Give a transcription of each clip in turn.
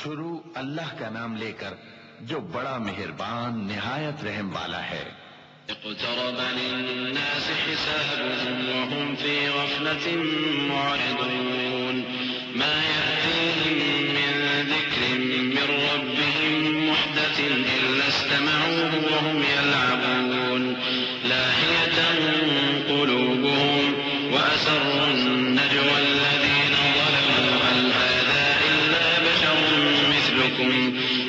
شروع اللہ کا نام لے کر جو بڑا مہربان نہایت رحم والا ہے۔ اقترب للناس حسابهم وهم في غفلة معرضون ما يأتيهم من ذكر من ربهم محدث إلا استمعوه وهم يلعبون لاهية قلوبهم وأسروا النجوى الذين ظلموا هل هذا إلا بشر مثلكم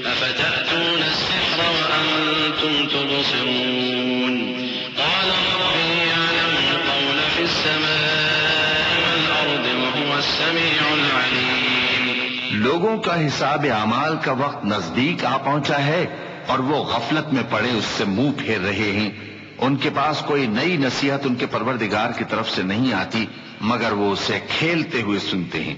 أفتأتون السحر وأنتم تبصرون قال ربي يعلم القول في السماء والأرض وهو السميع العليم۔ لوگوں کا حساب اعمال کا وقت نزدیک آ پہنچا ہے اور وہ غفلت میں پڑے اس سے منہ پھیر رہے ہیں۔ ان کے پاس کوئی نئی نصیحت ان کے پروردگار کی طرف سے نہیں آتی مگر وہ اسے کھیلتے ہوئے سنتے ہیں۔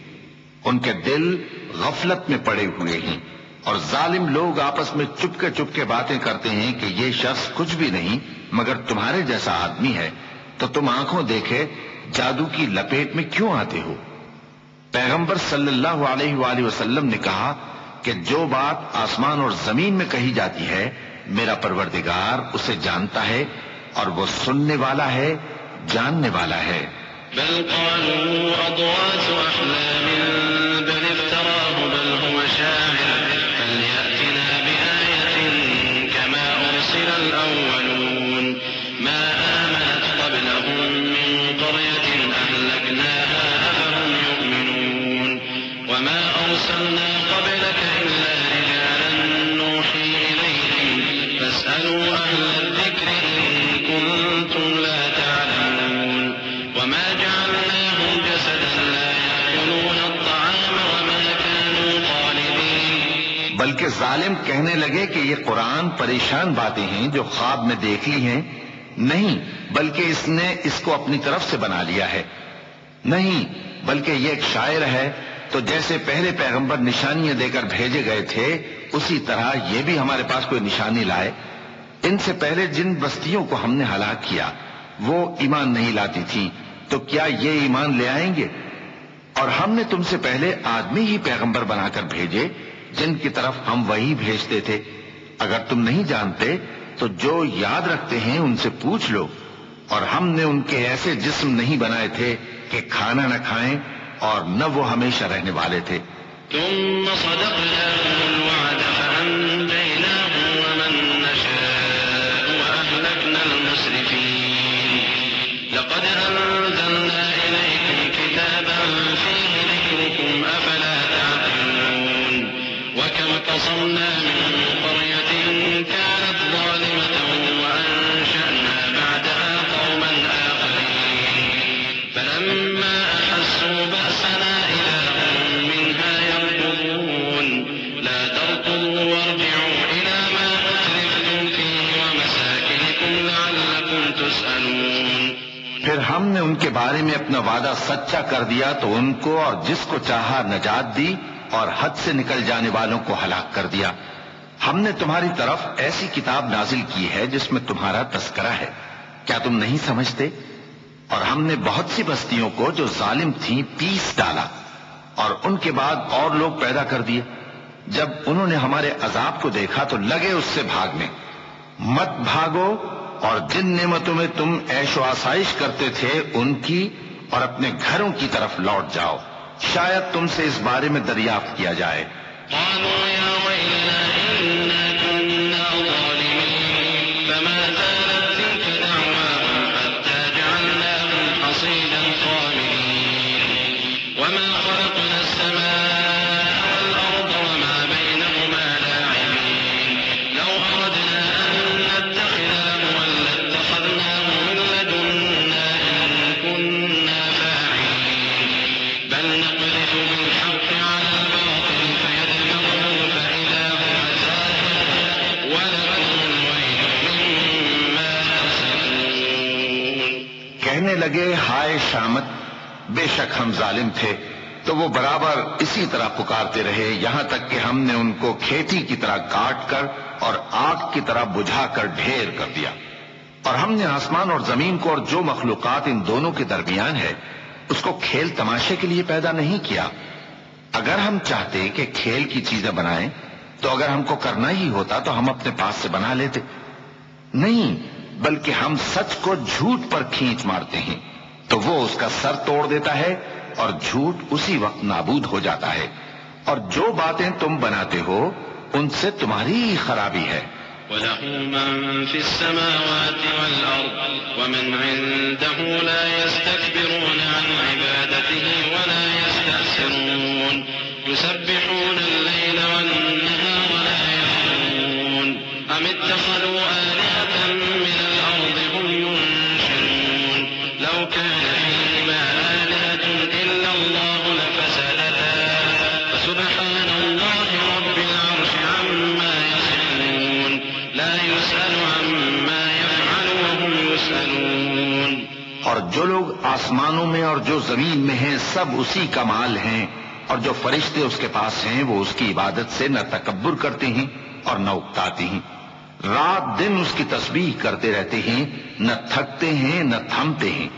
ان کے دل غفلت میں پڑے ہوئے ہیں اور ظالم لوگ آپس میں چپ کے باتیں کرتے ہیں کہ یہ شخص کچھ بھی نہیں مگر تمہارے جیسا آدمی ہے، تو تم آنکھوں دیکھے جادو کی لپیٹ میں کیوں آتے ہو؟ پیغمبر صلی اللہ علیہ وآلہ وسلم نے کہا کہ جو بات آسمان اور زمین میں کہی جاتی ہے میرا پروردگار اسے جانتا ہے اور وہ سننے والا ہے، جاننے والا ہے۔ بل قالوا أضغاث أحلام بل افتراه بل هو شاعر فليأتنا بآية كما أرسل الأولون ما آمنت قبلهم من قرية أهلكناها أفهم يؤمنون وما أرسلنا قبلك إلا رجالا نوحي إليهم فاسألوا أهل الذكر إن كنتم لا تعلمون وما جعلناهم جسدا لا يأكلون الطعام وما كانوا خالدين۔ بلکہ ظالم کہنے لگے کہ یہ قرآن پریشان باتیں ہیں جو خواب میں دیکھ لی ہیں، نہیں بلکہ اس نے اس کو اپنی طرف سے بنا لیا ہے، نہیں بلکہ یہ ایک شاعر ہے۔ تو جیسے پہلے پیغمبر نشانیاں دے کر بھیجے گئے تھے اسی طرح یہ بھی ہمارے پاس کوئی نشانی لائے۔ ان سے پہلے جن بستیوں کو ہم نے ہلاک کیا وہ ایمان نہیں لاتی تھیں، تو کیا یہ ایمان لے آئیں گے؟ اور ہم نے تم سے پہلے آدمی ہی پیغمبر بنا کر بھیجے جن کی طرف ہم وہی بھیجتے تھے۔ اگر تم نہیں جانتے تو جو یاد رکھتے ہیں ان سے پوچھ لو۔ اور ہم نے ان کے ایسے جسم نہیں بنائے تھے کہ کھانا نہ کھائیں اور نہ وہ ہمیشہ رہنے والے تھے۔ ثم صدقناهم الوعد فأنجيناهم ومن نشاء وأهلكنا المسرفين لقد أنزلنا إليكم كتابا فيه ذكركم أفلا تعقلون وكم قصمنا من قرية كانت ظالمة وأنشأنا بعدها قوما آخرين فلما أحسوا بأسنا إذا هم منها يركضون لا تركضوا وارجعوا إلى ما أترفتم فيه ومساكنكم لعلكم تسألون۔ پھر ہم نے ان کے بارے میں اپنا وعدہ سچا کر دیا تو ان کو اور جس کو چاہا نجات دی اور حد سے نکل جانے والوں کو ہلاک کر دیا۔ ہم نے تمہاری طرف ایسی کتاب نازل کی ہے جس میں تمہارا تذکرہ ہے، کیا تم نہیں سمجھتے؟ اور ہم نے بہت سی بستیوں کو جو ظالم تھیں پیس ڈالا اور ان کے بعد اور لوگ پیدا کر دیے۔ جب انہوں نے ہمارے عذاب کو دیکھا تو لگے اس سے بھاگنے۔ مت بھاگو اور جن نعمتوں میں تم عیش و آسائش کرتے تھے ان کی اور اپنے گھروں کی طرف لوٹ جاؤ، شاید تم سے اس بارے میں دریافت کیا جائے۔ قالوا يا ويلنا إنا كنا ظالمين فما زالت تلك دعواهم حتى جعلناهم حصيدا خامدين وما خلقنا السماء والأرض وما بينهما لاعبين لو أردنا أن نتخذ لهوا لاتخذناه من لدنا إن كنا فاعلين بل نقذف بالحق على الباطل فيدمغه فإذا هو زاهق ولكم الويل مما تصفون۔ کہنے لگے ہائے شامت، بے شک ہم ظالم تھے، تو وہ برابر اسی طرح پکارتے رہے یہاں تک کہ ہم نے ان کو کھیتی کی طرح کاٹ کر اور آگ کی طرح بجھا کر ڈھیر کر دیا۔ اور ہم نے آسمان اور زمین کو اور جو مخلوقات ان دونوں کے درمیان ہے اس کو کھیل تماشے کے لیے پیدا نہیں کیا۔ اگر ہم چاہتے کہ کھیل کی چیزیں بنائیں تو اگر ہم کو کرنا ہی ہوتا تو ہم اپنے پاس سے بنا لیتے. نہیں، بلکہ ہم سچ کو جھوٹ پر کھینچ مارتے ہیں تو وہ اس کا سر توڑ دیتا ہے اور جھوٹ اسی وقت نابود ہو جاتا ہے. اور جو باتیں تم بناتے ہو ان سے تمہاری ہی خرابی ہے. وَلَهُ مَن فِي السَّمَاوَاتِ وَالْأَرْضِ وَمَنْ عِندَهُ لَا يَسْتَكْبِرُونَ عَنْ عِبَادَتِهِ وَلَا يَسْتَحْسِرُونَ يُسَبِّحُونَ اللَّيْلَ وَالنَّهَارَ لَا يَفْتُرُونَ أَمِ اتَّخَذُوا آلِهَةً مِّنَ الْأَرْضِ هُمْ يُنشِرُونَ لَوْ كَانَ فِيهِمَا آلِهَةٌ إِلَّا اللَّهُ لَفَسَدَتَا فَسُبْحَانَ اللَّهِ رَبِّ الْعَرْشِ عَمَّا يَصِفُونَ لا يسأل عما يفعل وهم يسألون. اور جو لوگ آسمانوں میں اور جو زمین میں ہیں سب اسی کا مال ہیں، اور جو فرشتے اس کے پاس ہیں وہ اس کی عبادت سے نہ تکبر کرتے ہیں اور نہ اکتاتے ہیں. رات دن اس کی تسبیح کرتے رہتے ہیں، نہ تھکتے ہیں نہ تھمتے ہیں.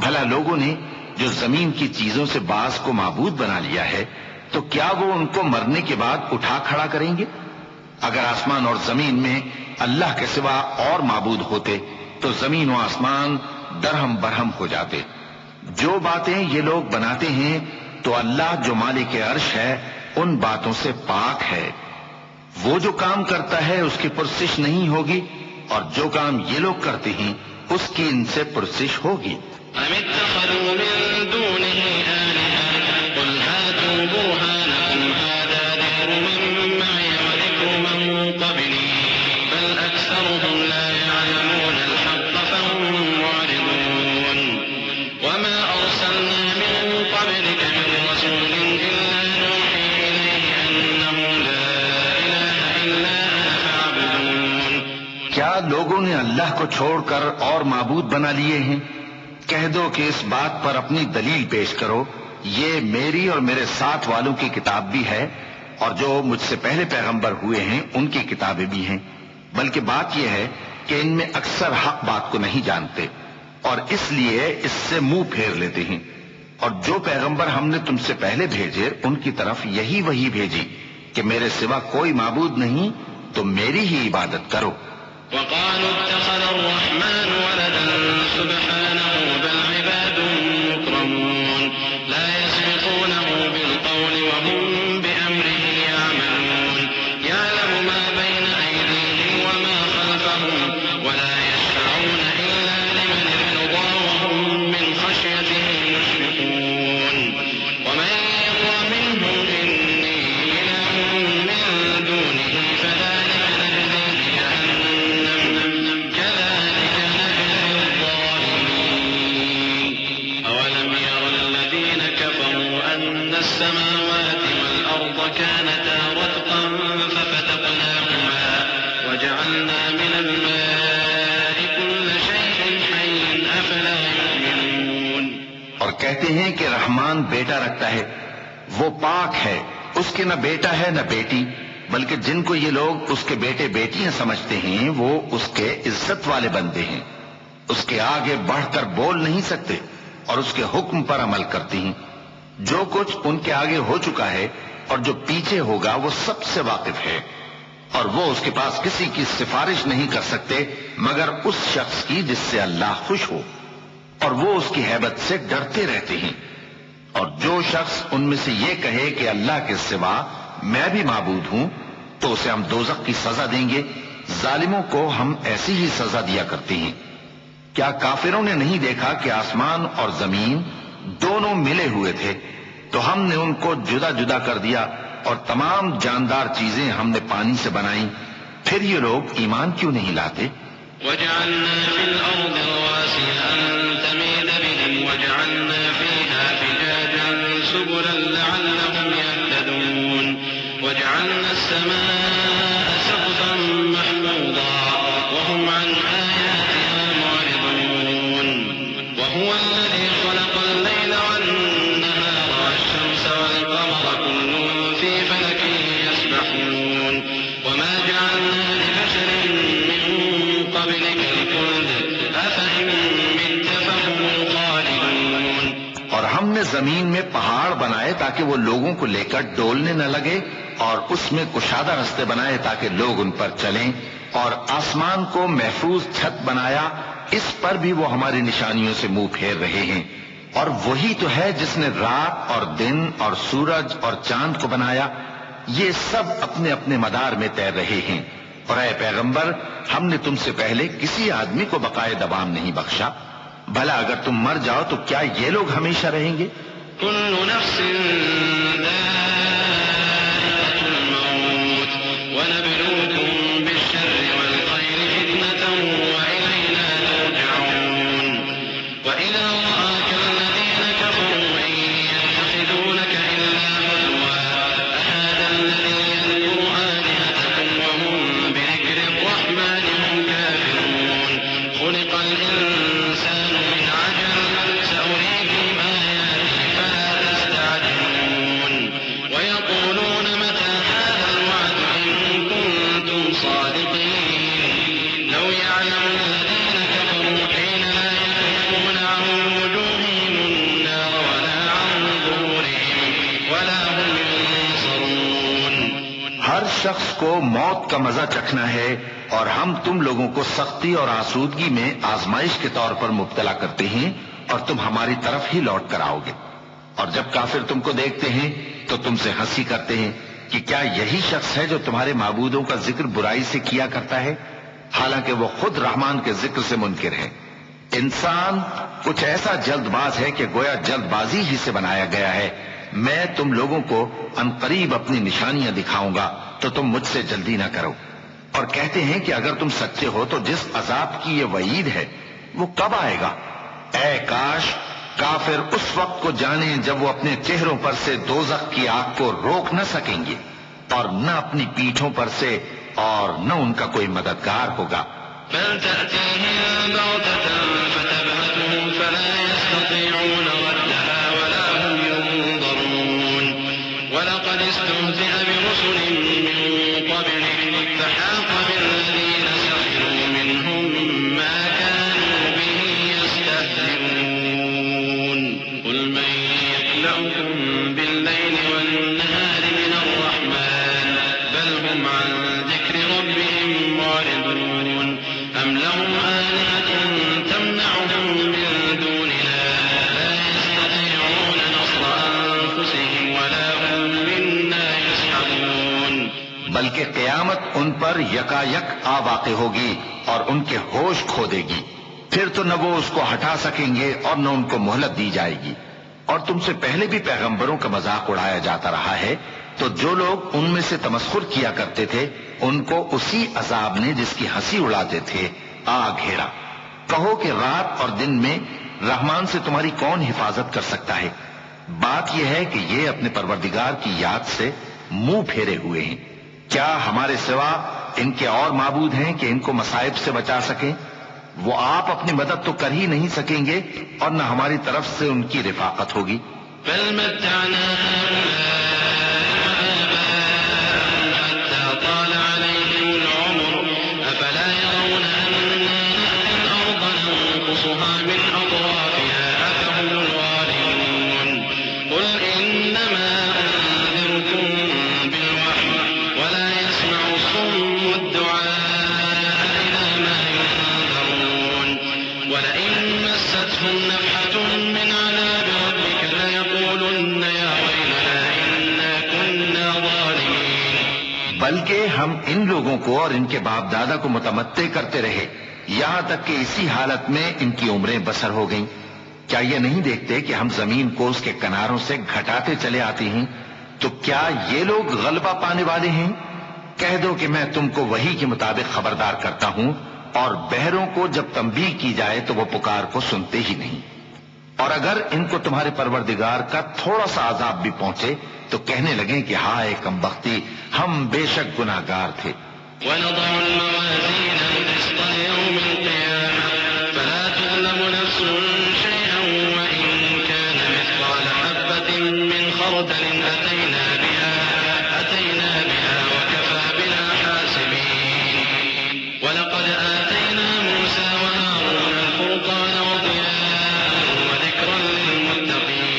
بھلا لوگوں نے جو زمین کی چیزوں سے بعض کو معبود بنا لیا ہے تو کیا وہ ان کو مرنے کے بعد اٹھا کھڑا کریں گے؟ اگر آسمان اور زمین میں اللہ کے سوا اور معبود ہوتے تو زمین و آسمان درہم برہم ہو جاتے. جو باتیں یہ لوگ بناتے ہیں تو اللہ جو مالک عرش ہے ان باتوں سے پاک ہے. وہ جو کام کرتا ہے اس کی پرسش نہیں ہوگی، اور جو کام یہ لوگ کرتے ہیں اس کی ان سے پرسش ہوگی. أم اتخذوا من دونه آلهة قل هاتوا برهانكم هذا ذكر من معي وذكر من قبلي بل أكثرهم لا يعلمون الحق فهم معرضون. وما أرسلنا من قبلك من رسول إلا نوحي إليه أنه لا إله إلا أنا فاعبدون. کیا لوگوں نے اللہ کو چھوڑ کر اور معبود بنا لیے ہیں؟ کہہ دو کہ اس بات پر اپنی دلیل پیش کرو، یہ میری اور میرے ساتھ والوں کی کتاب بھی ہے اور جو مجھ سے پہلے پیغمبر ہوئے ہیں ان کی کتابیں بھی ہیں. بلکہ بات یہ ہے کہ ان میں اکثر حق بات کو نہیں جانتے اور اس لیے اس سے منہ پھیر لیتے ہیں. اور جو پیغمبر ہم نے تم سے پہلے بھیجے ان کی طرف یہی وحی بھیجی کہ میرے سوا کوئی معبود نہیں تو میری ہی عبادت کرو. وقالوا اتخذ الرحمن ولدا سبحانه بل عباد مكرمون لا يسبقونه بالقول وهم بأمره يعملون يعلم ما بين أيديهم وما خلفهم ولا يشفعون إلا لمن ارتضى وهم من خشيته مشفقون ومن يقل منهم إني إله من دونه فذلك نجزيه جهنم كذلك نجزي الظالمين. أولم ير الذين كفروا أن السماوات والأرض كانتا رتقا ففتقناهما وجعلنا من الماء كل شيء حي أفلا يؤمنون. اور کہتے ہیں کہ رحمان بیٹا رکھتا ہے، وہ پاک ہے، اس کے نہ بیٹا ہے نہ بیٹی، بلکہ جن کو یہ لوگ اس کے بیٹے بیٹیاں سمجھتے ہیں وہ اس کے عزت والے بندے ہیں. اس کے آگے بڑھ کر بول نہیں سکتے اور اس کے حکم پر عمل کرتے ہیں. جو کچھ ان کے آگے ہو چکا ہے اور جو پیچھے ہوگا وہ سب سے واقف ہے، اور وہ اس کے پاس کسی کی سفارش نہیں کر سکتے مگر اس شخص کی جس سے اللہ خوش ہو، اور وہ اس کی ہیبت سے ڈرتے رہتے ہیں. اور جو شخص ان میں سے یہ کہے کہ اللہ کے سوا میں بھی معبود ہوں تو اسے ہم دوزخ کی سزا دیں گے. ظالموں کو ہم ایسی ہی سزا دیا کرتے ہیں. کیا کافروں نے نہیں دیکھا کہ آسمان اور زمین دونوں ملے ہوئے تھے تو ہم نے ان کو جدا جدا کر دیا اور تمام جاندار چیزیں ہم نے پانی سے بنائیں، پھر یہ لوگ ایمان کیوں نہیں لاتے؟ وجعلنا في الأرض رواسي أن تميد بهم وجعلنا فيها فجاجا سبلا لعلهم يهتدون وجعلنا السماء سقفا محفوظا وهم عن آياتها معرضون وهو الذي خلق الليل والنهار والشمس والقمر كل في فلك يسبحون وما جعلنا لبشر من قبلك الخلد أفإن مت فهم الخالدون اور ہم نے زمین میں پہاڑ بنائے تاکہ وہ لوگوں کو لے کر ڈولنے نہ لگے، اور اس میں کشادہ رستے بنائے تاکہ لوگ ان پر چلیں، اور آسمان کو محفوظ چھت بنایا، اس پر بھی وہ ہماری نشانیوں سے منہ پھیر رہے ہیں۔ اور وہی تو ہے جس نے رات اور دن اور سورج اور چاند کو بنایا، یہ سب اپنے اپنے مدار میں تیر رہے ہیں۔ اور اے پیغمبر، ہم نے تم سے پہلے کسی آدمی کو بقائے دوام نہیں بخشا، بھلا اگر تم مر جاؤ تو کیا یہ لوگ ہمیشہ رہیں گے؟ كل نفس ذائقة الموت ونبلوكم بالشر والخير فتنة وإلينا ترجعون وإذا رآك الذين كفروا إن يتخذونك إلا هزوا أهذا الذي يذكر آلهتكم وهم بذكر الرحمن هم كافرون خلق الإنسان من عجل سأريكم آياتي فلا تستعجلون ويقولون متى هذا الوعد إن كنتم صادقين لو يعلم الذين كفروا حين لا يكفون عن وجوههم النار ولا عن ظهورهم ولا هم ينصرون۔ ہر شخص کو موت کا مزہ چکھنا ہے، اور ہم تم لوگوں کو سختی اور آسودگی میں آزمائش کے طور پر مبتلا کرتے ہیں، اور تم ہماری طرف ہی لوٹ کر آؤ گے۔ اور جب کافر تم کو دیکھتے ہیں تو تم سے ہنسی کرتے ہیں کہ کیا یہی شخص ہے جو تمہارے معبودوں کا ذکر برائی سے کیا کرتا ہے، حالانکہ وہ خود رحمان کے ذکر سے منکر ہے۔ انسان کچھ ایسا جلد باز ہے کہ گویا جلد بازی ہی سے بنایا گیا ہے۔ میں تم لوگوں کو عنقریب اپنی نشانیاں دکھاؤں گا تو تم مجھ سے جلدی نہ کرو۔ اور کہتے ہیں کہ اگر تم سچے ہو تو جس عذاب کی یہ وعید ہے وہ کب آئے گا؟ اے کاش کافر اس وقت کو جانیں جب وہ اپنے چہروں پر سے دوزخ کی آگ کو روک نہ سکیں گے، اور نہ اپنی پیٹھوں پر سے، اور نہ ان کا کوئی مددگار ہوگا۔ بل تأتيهم بغتة فتبهتهم فلا يستطيعون ردها ولا هم ينظرون ولقد استهزئ برسل من قبلك فحاق بالذين سخروا منهم ما كانوا به يستهزئون قل من يكلؤكم بالليل والنهار من الرحمن بل هم عن ذكر ربهم معرضون أم لهم آلهة تمنعهم من دوننا لا يستطيعون نصر أنفسهم ولا هم منا يسحبون۔ بلکہ قیامت ان پر یکا یک آ واقع ہوگی اور ان کے ہوش کھو دے گی، پھر تو نہ وہ اس کو ہٹا سکیں گے اور نہ ان کو مہلت دی جائے گی۔ اور تم سے پہلے بھی پیغمبروں کا مذاق اڑایا جاتا رہا ہے، تو جو لوگ ان میں سے تمسخر کیا کرتے تھے ان کو اسی عذاب نے جس کی ہنسی اڑاتے تھے آ گھیرا۔ کہو کہ رات اور دن میں رحمان سے تمہاری کون حفاظت کر سکتا ہے؟ بات یہ ہے کہ یہ اپنے پروردگار کی یاد سے منہ پھیرے ہوئے ہیں۔ کیا ہمارے سوا ان کے اور معبود ہیں کہ ان کو مصائب سے بچا سکیں؟ وہ آپ اپنی مدد تو کر ہی نہیں سکیں گے، اور نہ ہماری طرف سے ان کی رفاقت ہوگی۔ بل متعنا آباءهم حتى طال عليهم العمر أفلا يرون أنا نأتي الأرض ننقصها من أطرافها أفهم الغالبون قل إنما أنذركم بالوحي ولا يسمع الصم الدعاء إذا ما ينذرون ولئن مستهم نفحة من عذاب ربك ليقولن يا ويلنا إنا كنا ظالمين۔ بلکہ ہم ان لوگوں کو اور ان کے باپ دادا کو متمتع کرتے رہے یہاں تک کہ اسی حالت میں ان کی عمریں بسر ہو گئیں۔ کیا یہ نہیں دیکھتے کہ ہم زمین کو اس کے کناروں سے گھٹاتے چلے آتے ہیں؟ تو کیا یہ لوگ غلبہ پانے والے ہیں؟ کہہ دو کہ میں تم کو وحی کے مطابق خبردار کرتا ہوں، اور بہروں کو جب تنبیہ کی جائے تو وہ پکار کو سنتے ہی نہیں۔ اور اگر ان کو تمہارے پروردگار کا تھوڑا سا عذاب بھی پہنچے تو کہنے لگیں کہ ہائے کم بختی، ہم بے شک گناہگار تھے۔ ونضع الموازين القسط ليوم القيامة فلا تظلم نفس شيئا وإن كان مثقال حبة من خردل أتينا بها وكفى بنا حاسبين ولقد آتينا موسى وهارون الفرقان وضياء وذكرا للمتقين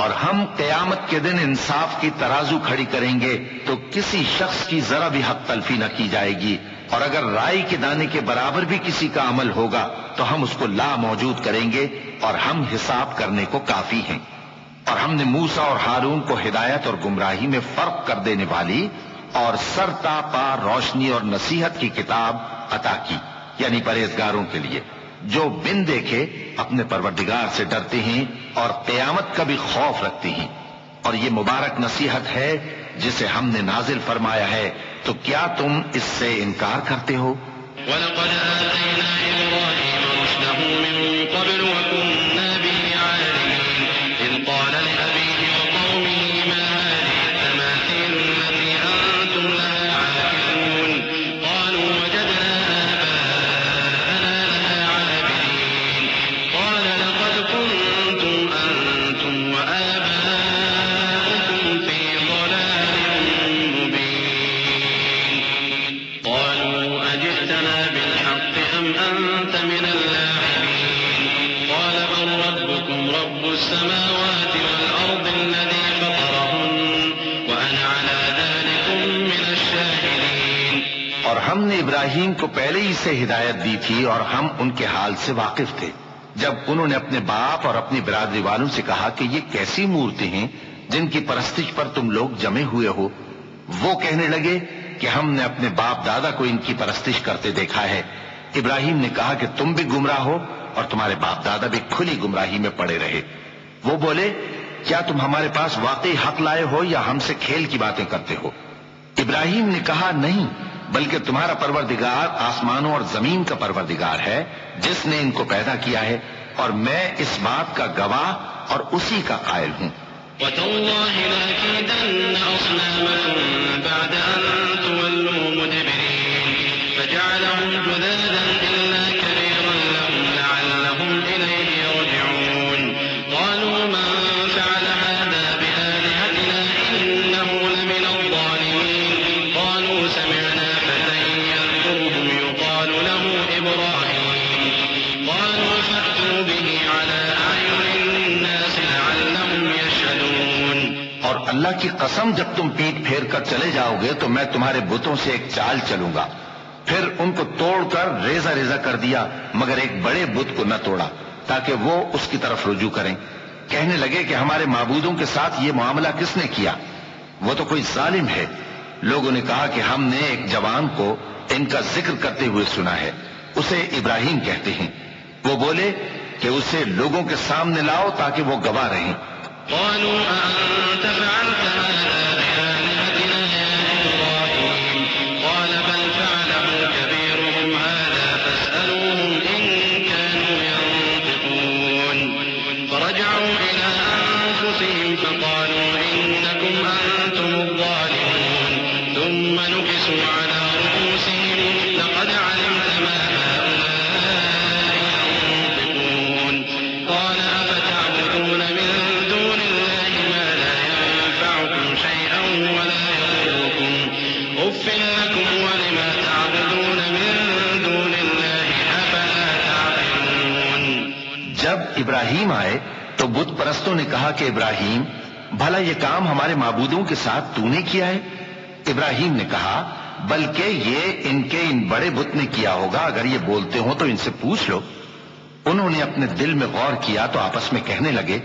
اور ہم قیامت کے دن انصاف کی ترازو کھڑی کریں گے تو کسی شخص کی ذرا بھی حق تلفی نہ کی جائے گی، اور اگر رائی کے دانے کے برابر بھی کسی کا عمل ہوگا تو ہم اس کو لا موجود کریں گے، اور ہم حساب کرنے کو کافی ہیں۔ اور ہم نے موسیٰ اور ہارون کو ہدایت اور گمراہی میں فرق کر دینے والی اور سر تا پا روشنی اور نصیحت کی کتاب عطا کی، یعنی پرہیزگاروں کے لیے جو بن دیکھے اپنے پروردگار سے ڈرتے ہیں اور قیامت کا بھی خوف رکھتے ہیں۔ اور یہ مبارک نصیحت ہے جسے ہم نے نازل فرمایا ہے، تو کیا تم اس سے انکار کرتے ہو؟ وَلَقَدْ آتَيْنَا إِبْرَاهِيمَ رُشْدَهُ مِن قَبْلُ وَكُنَّا بِهِ عَالِمِينَ إِذْ قَالَ لِأَبِيهِ وَقَوْمِهِ مَا هَٰذِهِ التَّمَاثِيلُ الَّتِي أَنتُمْ لَهَا عَاكِفُونَ قَالُوا وَجَدْنَا آبَاءَنَا لَهَا عَابِدِينَ قَالَ لَقَدْ كُنتُمْ أَنتُمْ وَآبَاؤُكُمْ فِي ضَلَالٍ مُّبِينٍ قَالُوا أَجِئْتَنَا بِالْحَقِّ أَمْ أَنتَ مِنَ اللاعبين قال بل ربكم رب السماوات والأرض الذي فطرهن وأنا على ذلك من الشاهدين۔ اور ہم نے ابراہیم کو پہلے ہی سے ہدایت دی تھی اور ہم ان کے حال سے واقف تھے جب انہوں نے اپنے باپ اور اپنی برادری والوں سے کہا کہ یہ کیسی مورتیں ہیں جن کی پرستش پر تم لوگ جمے ہوئے ہو۔ وہ کہنے لگے کہ ہم نے اپنے باپ دادا کو ان کی پرستش کرتے دیکھا ہے۔ ابراہیم نے کہا کہ تم بھی گمراہ ہو اور تمہارے باپ دادا بھی کھلی گمراہی میں پڑے رہے۔ وہ بولے کیا تم ہمارے پاس واقعی حق لائے ہو یا ہم سے کھیل کی باتیں کرتے ہو؟ ابراہیم نے کہا نہیں، بلکہ تمہارا پروردگار آسمانوں اور زمین کا پروردگار ہے جس نے ان کو پیدا کیا ہے، اور میں اس بات کا گواہ اور اسی کا قائل ہوں۔ وَتَاللَّهِ لَأَكِيدَنَّ أَصْنَامَكُمْ بَعْدَ أَن تُوَلُّوا مُدْبِرِينَ فَجَعَلَهُمْ جُذَاذًا إِلَّا كَبِيرًا لَّهُمْ لَعَلَّهُمْ إِلَيْهِ يَرْجِعُونَ قَالُوا مَن فَعَلَ هَٰذَا بِآلِهَتِنَا إِنَّهُ لَمِنَ الظَّالِمِينَ قَالُوا سَمِعْنَا فَتًى يَذْكُرُهُمْ يُقَالُ لَهُ إِبْرَاهِيمُ قَالُوا فَأْتُوا بِهِ عَلَىٰ أَعْيُنِ النَّاسِ لَعَلَّهُمْ يَشْهَدُونَ۔ اور اللہ کی قسم جب تم پیٹ پھیر کر چلے جاؤ گے تو میں تمہارے بتوں سے ایک چال چلوں گا۔ پھر ان کو توڑ کر ریزہ ریزہ کر دیا، مگر ایک بڑے بت کو نہ توڑا تاکہ وہ اس کی طرف رجوع کریں۔ کہنے لگے کہ ہمارے معبودوں کے ساتھ یہ معاملہ کس نے کیا؟ وہ تو کوئی ظالم ہے۔ لوگوں نے کہا کہ ہم نے ایک جوان کو ان کا ذکر کرتے ہوئے سنا ہے، اسے ابراہیم کہتے ہیں۔ وہ بولے کہ اسے لوگوں کے سامنے لاؤ تاکہ وہ گواہ رہیں۔ قالوا أأنت فعلت هذا بآلهتنا يا إبراهيم قال بل فعله كبيرهم هذا فاسألوهم إن كانوا ينطقون فرجعوا إلى أنفسهم فقالوا إنكم أنتم الظالمون ثم نكسوا على رؤوسهم لقد علمت ما هؤلاء ينطقون قال أفتعبدون من دون الله ما لا ينفعكم شيئا ولا يضركم أف لكم ولما تعبدون من دون الله أفلا تعقلون۔ جب ابراہیم آئے تو بت پرستوں نے کہا کہ ابراہیم بھلا یہ کام ہمارے معبودوں کے ساتھ تو نے کیا ہے؟ ابراہیم نے کہا بلکہ یہ ان کے ان بڑے بت نے کیا ہوگا، اگر یہ بولتے ہوں تو ان سے پوچھ لو۔ انہوں نے اپنے دل میں غور کیا تو آپس میں کہنے لگے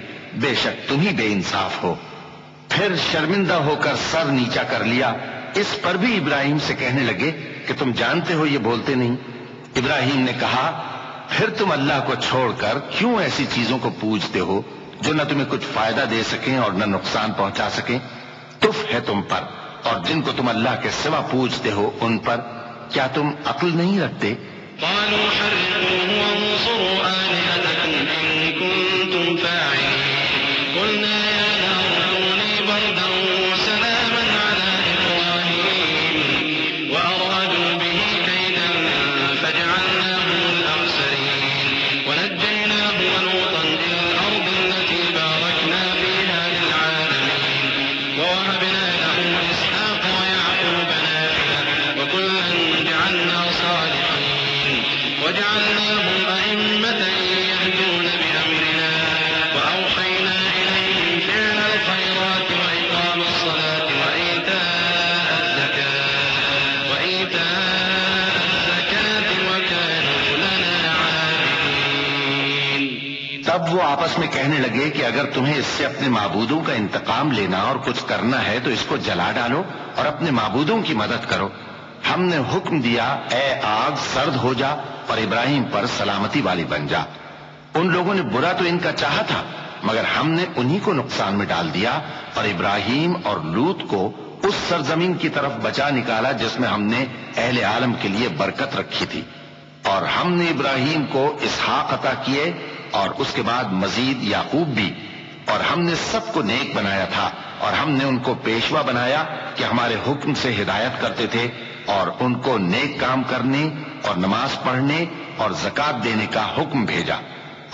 بے شک تم ہی بے انصاف ہو۔ پھر شرمندہ ہو کر سر نیچا کر لیا۔ اس پر بھی ابراہیم سے کہنے لگے کہ تم جانتے ہو یہ بولتے نہیں۔ ابراہیم نے کہا پھر تم اللہ کو چھوڑ کر کیوں ایسی چیزوں کو پوجتے ہو جو نہ تمہیں کچھ فائدہ دے سکیں اور نہ نقصان پہنچا سکیں؟ تف ہے تم پر اور جن کو تم اللہ کے سوا پوجتے ہو ان پر، کیا تم عقل نہیں رکھتے؟ قالوا حرقوه وانصروا آلهتكم إن كنتم فاعلين قلنا يا نار كوني بردا وسلاما على إبراهيم وأرادوا به كيدا فجعلناهم الأخسرين ونجيناه ولوطا إلى الأرض التي باركنا فيها للعالمين ووهبنا له إسحاق ويعقوب نافلة وكلا جعلنا صالحين وجعلناهم أئمة آپس میں کہنے لگے کہ اگر تمہیں اس سے اپنے معبودوں کا انتقام لینا اور کچھ کرنا ہے تو اس کو جلا ڈالو اور اپنے معبودوں کی مدد کرو۔ ہم نے حکم دیا اے آگ سرد ہو جا اور ابراہیم پر سلامتی والی بن جا۔ ان لوگوں نے برا تو ان کا چاہا تھا مگر ہم نے انہی کو نقصان میں ڈال دیا اور ابراہیم اور لوط کو اس سرزمین کی طرف بچا نکالا جس میں ہم نے اہل عالم کے لیے برکت رکھی تھی۔ اور ہم نے ابراہیم کو اسحاق عطا کیے اور اس کے بعد مزید یعقوب بھی، اور ہم نے سب کو نیک بنایا تھا اور ہم نے ان کو پیشوا بنایا کہ ہمارے حکم سے ہدایت کرتے تھے اور ان کو نیک کام کرنے اور نماز پڑھنے اور زکوٰۃ دینے کا حکم بھیجا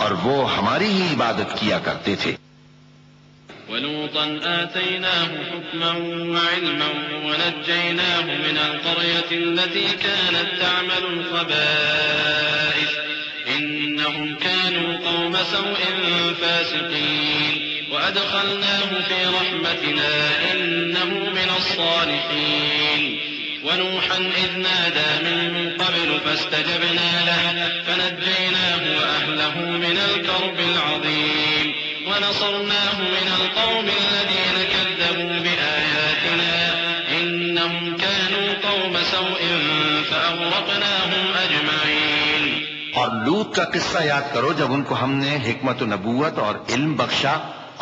اور وہ ہماری ہی عبادت کیا کرتے تھے۔ ولوطا آتيناه حكما وعلما ونجيناه من القرية التي كانت تعمل الخبائث إنهم كانوا قوم سوء فاسقين وأدخلناه في رحمتنا إنه من الصالحين ونوحا إذ نادى من قبل فاستجبنا له فنجيناه وأهله من الكرب العظيم ونصرناه من القوم الذين كذبوا بآياتنا إنهم كانوا قوم سوء فأغرقناهم أجمعين۔ اور لوط کا قصہ یاد کرو جب ان کو ہم نے حکمت و نبوت اور علم بخشا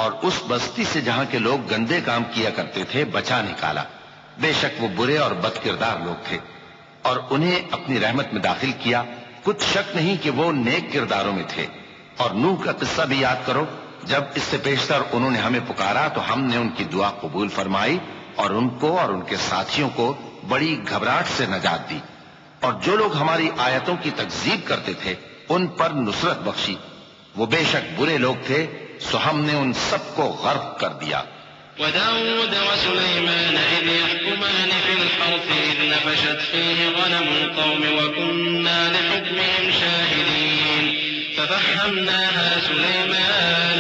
اور اس بستی سے جہاں کے لوگ گندے کام کیا کرتے تھے بچا نکالا۔ بے شک وہ برے اور بد کردار لوگ تھے اور انہیں اپنی رحمت میں داخل کیا، کچھ شک نہیں کہ وہ نیک کرداروں میں تھے۔ اور نوح کا قصہ بھی یاد کرو جب اس سے پیشتر انہوں نے ہمیں پکارا تو ہم نے ان کی دعا قبول فرمائی اور ان کو اور ان کے ساتھیوں کو بڑی گھبراہٹ سے نجات دی، اور جو لوگ ہماری آیتوں کی تکذیب کرتے تھے ان پر نصرت بخشی۔ وہ بے شک برے لوگ تھے سو ہم نے ان سب کو غرق کر دیا۔ وداود وسليمان إذ يحكمان في الحرث إذ نفشت فيه غنم القوم وكنا لحكمهم شاهدين ففهمناها سليمان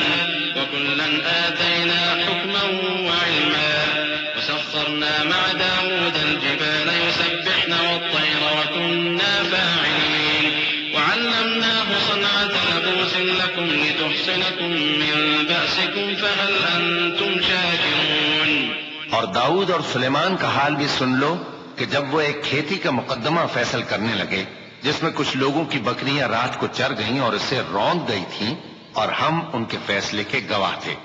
وكلا آتينا حكما وعلما وسخرنا مع داود الجبال يسبحن والطير وكنا فاعلين وعلمناه صنعة لبوس لكم لتحصنكم من بأسكم فهل أنتم شاكرون۔ اور داؤد اور سلیمان کا حال بھی سن لو کہ جب وہ ایک کھیتی کا مقدمہ فیصل کرنے لگے جس میں کچھ لوگوں کی بکریاں رات کو چر گئیں اور اسے روند گئی تھیں اور ہم ان کے فیصلے کے گواہ تھے،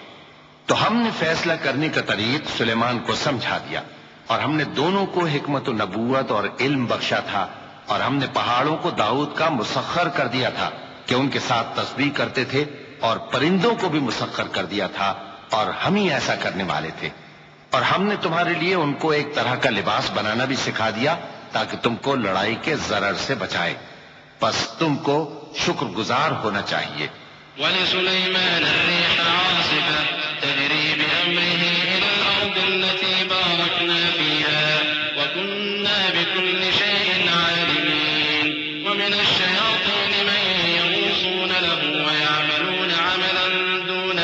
تو ہم نے فیصلہ کرنے کا طریق سلیمان کو سمجھا دیا اور ہم نے دونوں کو حکمت و نبوت اور علم بخشا تھا، اور ہم نے پہاڑوں کو داؤد کا مسخر کر دیا تھا کہ ان کے ساتھ تسبیح کرتے تھے، اور پرندوں کو بھی مسخر کر دیا تھا اور ہم ہی ایسا کرنے والے تھے۔ اور ہم نے تمہارے لیے ان کو ایک طرح کا لباس بنانا بھی سکھا دیا تاکہ تم کو لڑائی کے ضرر سے بچائے، پس تم کو شکر گزار ہونا چاہیے۔ وَلِسُلَيْمَانَ الرِّيحَ عَاصِفَةً تَجْرِي بِأَمْرِهِ إِلَى الْأَرْضِ الَّتِي بَارَكْنَا فِيهَا وَكُنَّا بِكُلِّ شَيْءٍ عَالِمِينَ وَمِنَ الشَّيَاطِينِ مَن يَغُوصُونَ لَهُ وَيَعْمَلُونَ عَمَلًا دُونَ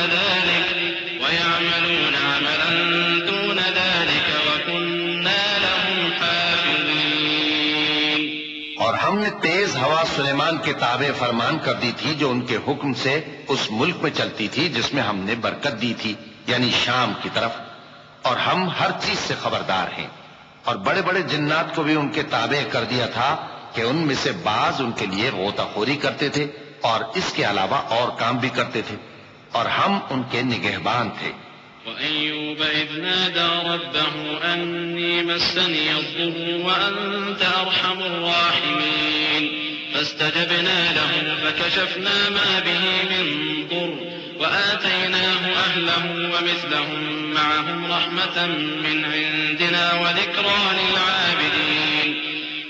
ذَلِكَ وَكُنَّا لَهُمْ حَافِظِينَ۔ اور ہم نے تیز ہوا سلیمان کے تابع فرمان کر دی تھی جو ان کے حکم سے اس ملک میں چلتی تھی جس میں ہم نے برکت دی تھی، یعنی شام کی طرف، اور ہم ہر چیز سے خبردار ہیں۔ اور بڑے بڑے جنات کو بھی ان کے تابع کر دیا تھا کہ ان میں سے بعض ان کے لیے غوطہ خوری کرتے تھے اور اس کے علاوہ اور کام بھی کرتے تھے، اور ہم ان کے نگہبان تھے۔ وَأَيُّوبَ إِذْ نَادَى رَبَّهُ أَنِّي مَسَّنِيَ الضُّرُّ وَأَنْتَ أَرْحَمُ الرَّاحِمِينَ فَاسْتَجَبْنَا لَهُ فَكَشَفْنَا مَا بِهِ مِنْ ضُرٍّ وَآتَيْنَاهُ أَهْلَهُ وَمِثْلَهُمْ مَعَهُمْ رَحْمَةً مِّنْ عِنْدِنَا وَذِكْرَىٰ لِلْعَابِدِينَ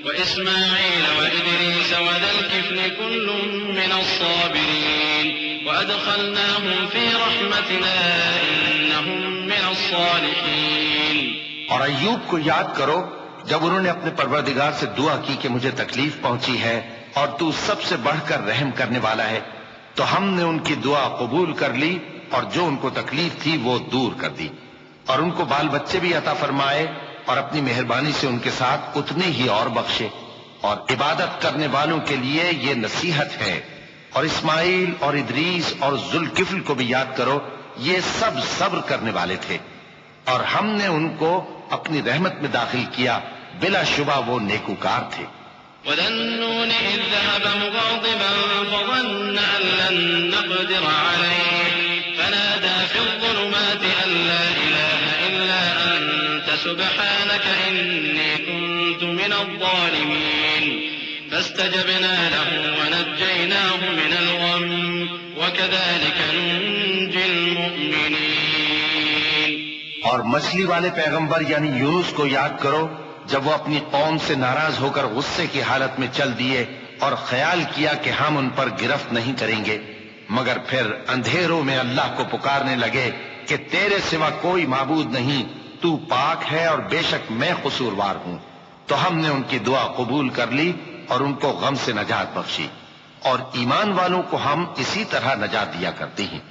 وَإِسْمَاعِيلَ وَإِدْرِيسَ وَذَا الْكِفْلِ كُلٌّ مِّنَ الصَّابِرِينَ وَأَدْخَلْنَاهُمْ فِي رَحْمَتِنَا إِنَّهُمْ مِنَ الصَّالِحِينَ۔ اور ایوب کو یاد کرو جب انہوں نے اپنے پروردگار سے دعا کی کہ مجھے تکلیف پہنچی ہے اور تو سب سے بڑھ کر رحم کرنے والا ہے، تو ہم نے ان کی دعا قبول کر لی اور جو ان کو تکلیف تھی وہ دور کر دی، اور ان کو بال بچے بھی عطا فرمائے اور اپنی مہربانی سے ان کے ساتھ اتنے ہی اور بخشے، اور عبادت کرنے والوں کے لیے یہ نصیحت ہے۔ اور اسماعیل اور ادریس اور ذوالکفل کو بھی یاد کرو، یہ سب صبر کرنے والے تھے، اور ہم نے ان کو اپنی رحمت میں داخل کیا، بلا شبہ وہ نیکوکار تھے۔ وَذَا النُّونِ إِذ ذَّهَبَ مُغَاضِبًا فَظَنَّ أَن لَّن نَّقْدِرَ عَلَيْهِ فَنَادَىٰ فِي الظُّلُمَاتِ أَن لَّا إِلَٰهَ إِلَّا أَنتَ سُبْحَانَكَ إِنِّي كُنتُ مِنَ الظَّالِمِينَ فَاسْتَجَبْنَا لَهُ وَنَجَّيْنَاهُ مِنَ الْغَمِّ وَكَذَٰلِكَ نُنجِي الْمُؤْمِنِينَ۔ اور مچھلی والے پیغمبر یعنی یونس کو یاد کرو، جب وہ اپنی قوم سے ناراض ہو کر غصے کی حالت میں چل دیے اور خیال کیا کہ ہم ان پر گرفت نہیں کریں گے، مگر پھر اندھیروں میں اللہ کو پکارنے لگے کہ تیرے سوا کوئی معبود نہیں، تو پاک ہے اور بے شک میں قصوروار ہوں، تو ہم نے ان کی دعا قبول کر لی اور ان کو غم سے نجات بخشی، اور ایمان والوں کو ہم اسی طرح نجات دیا کرتے ہیں۔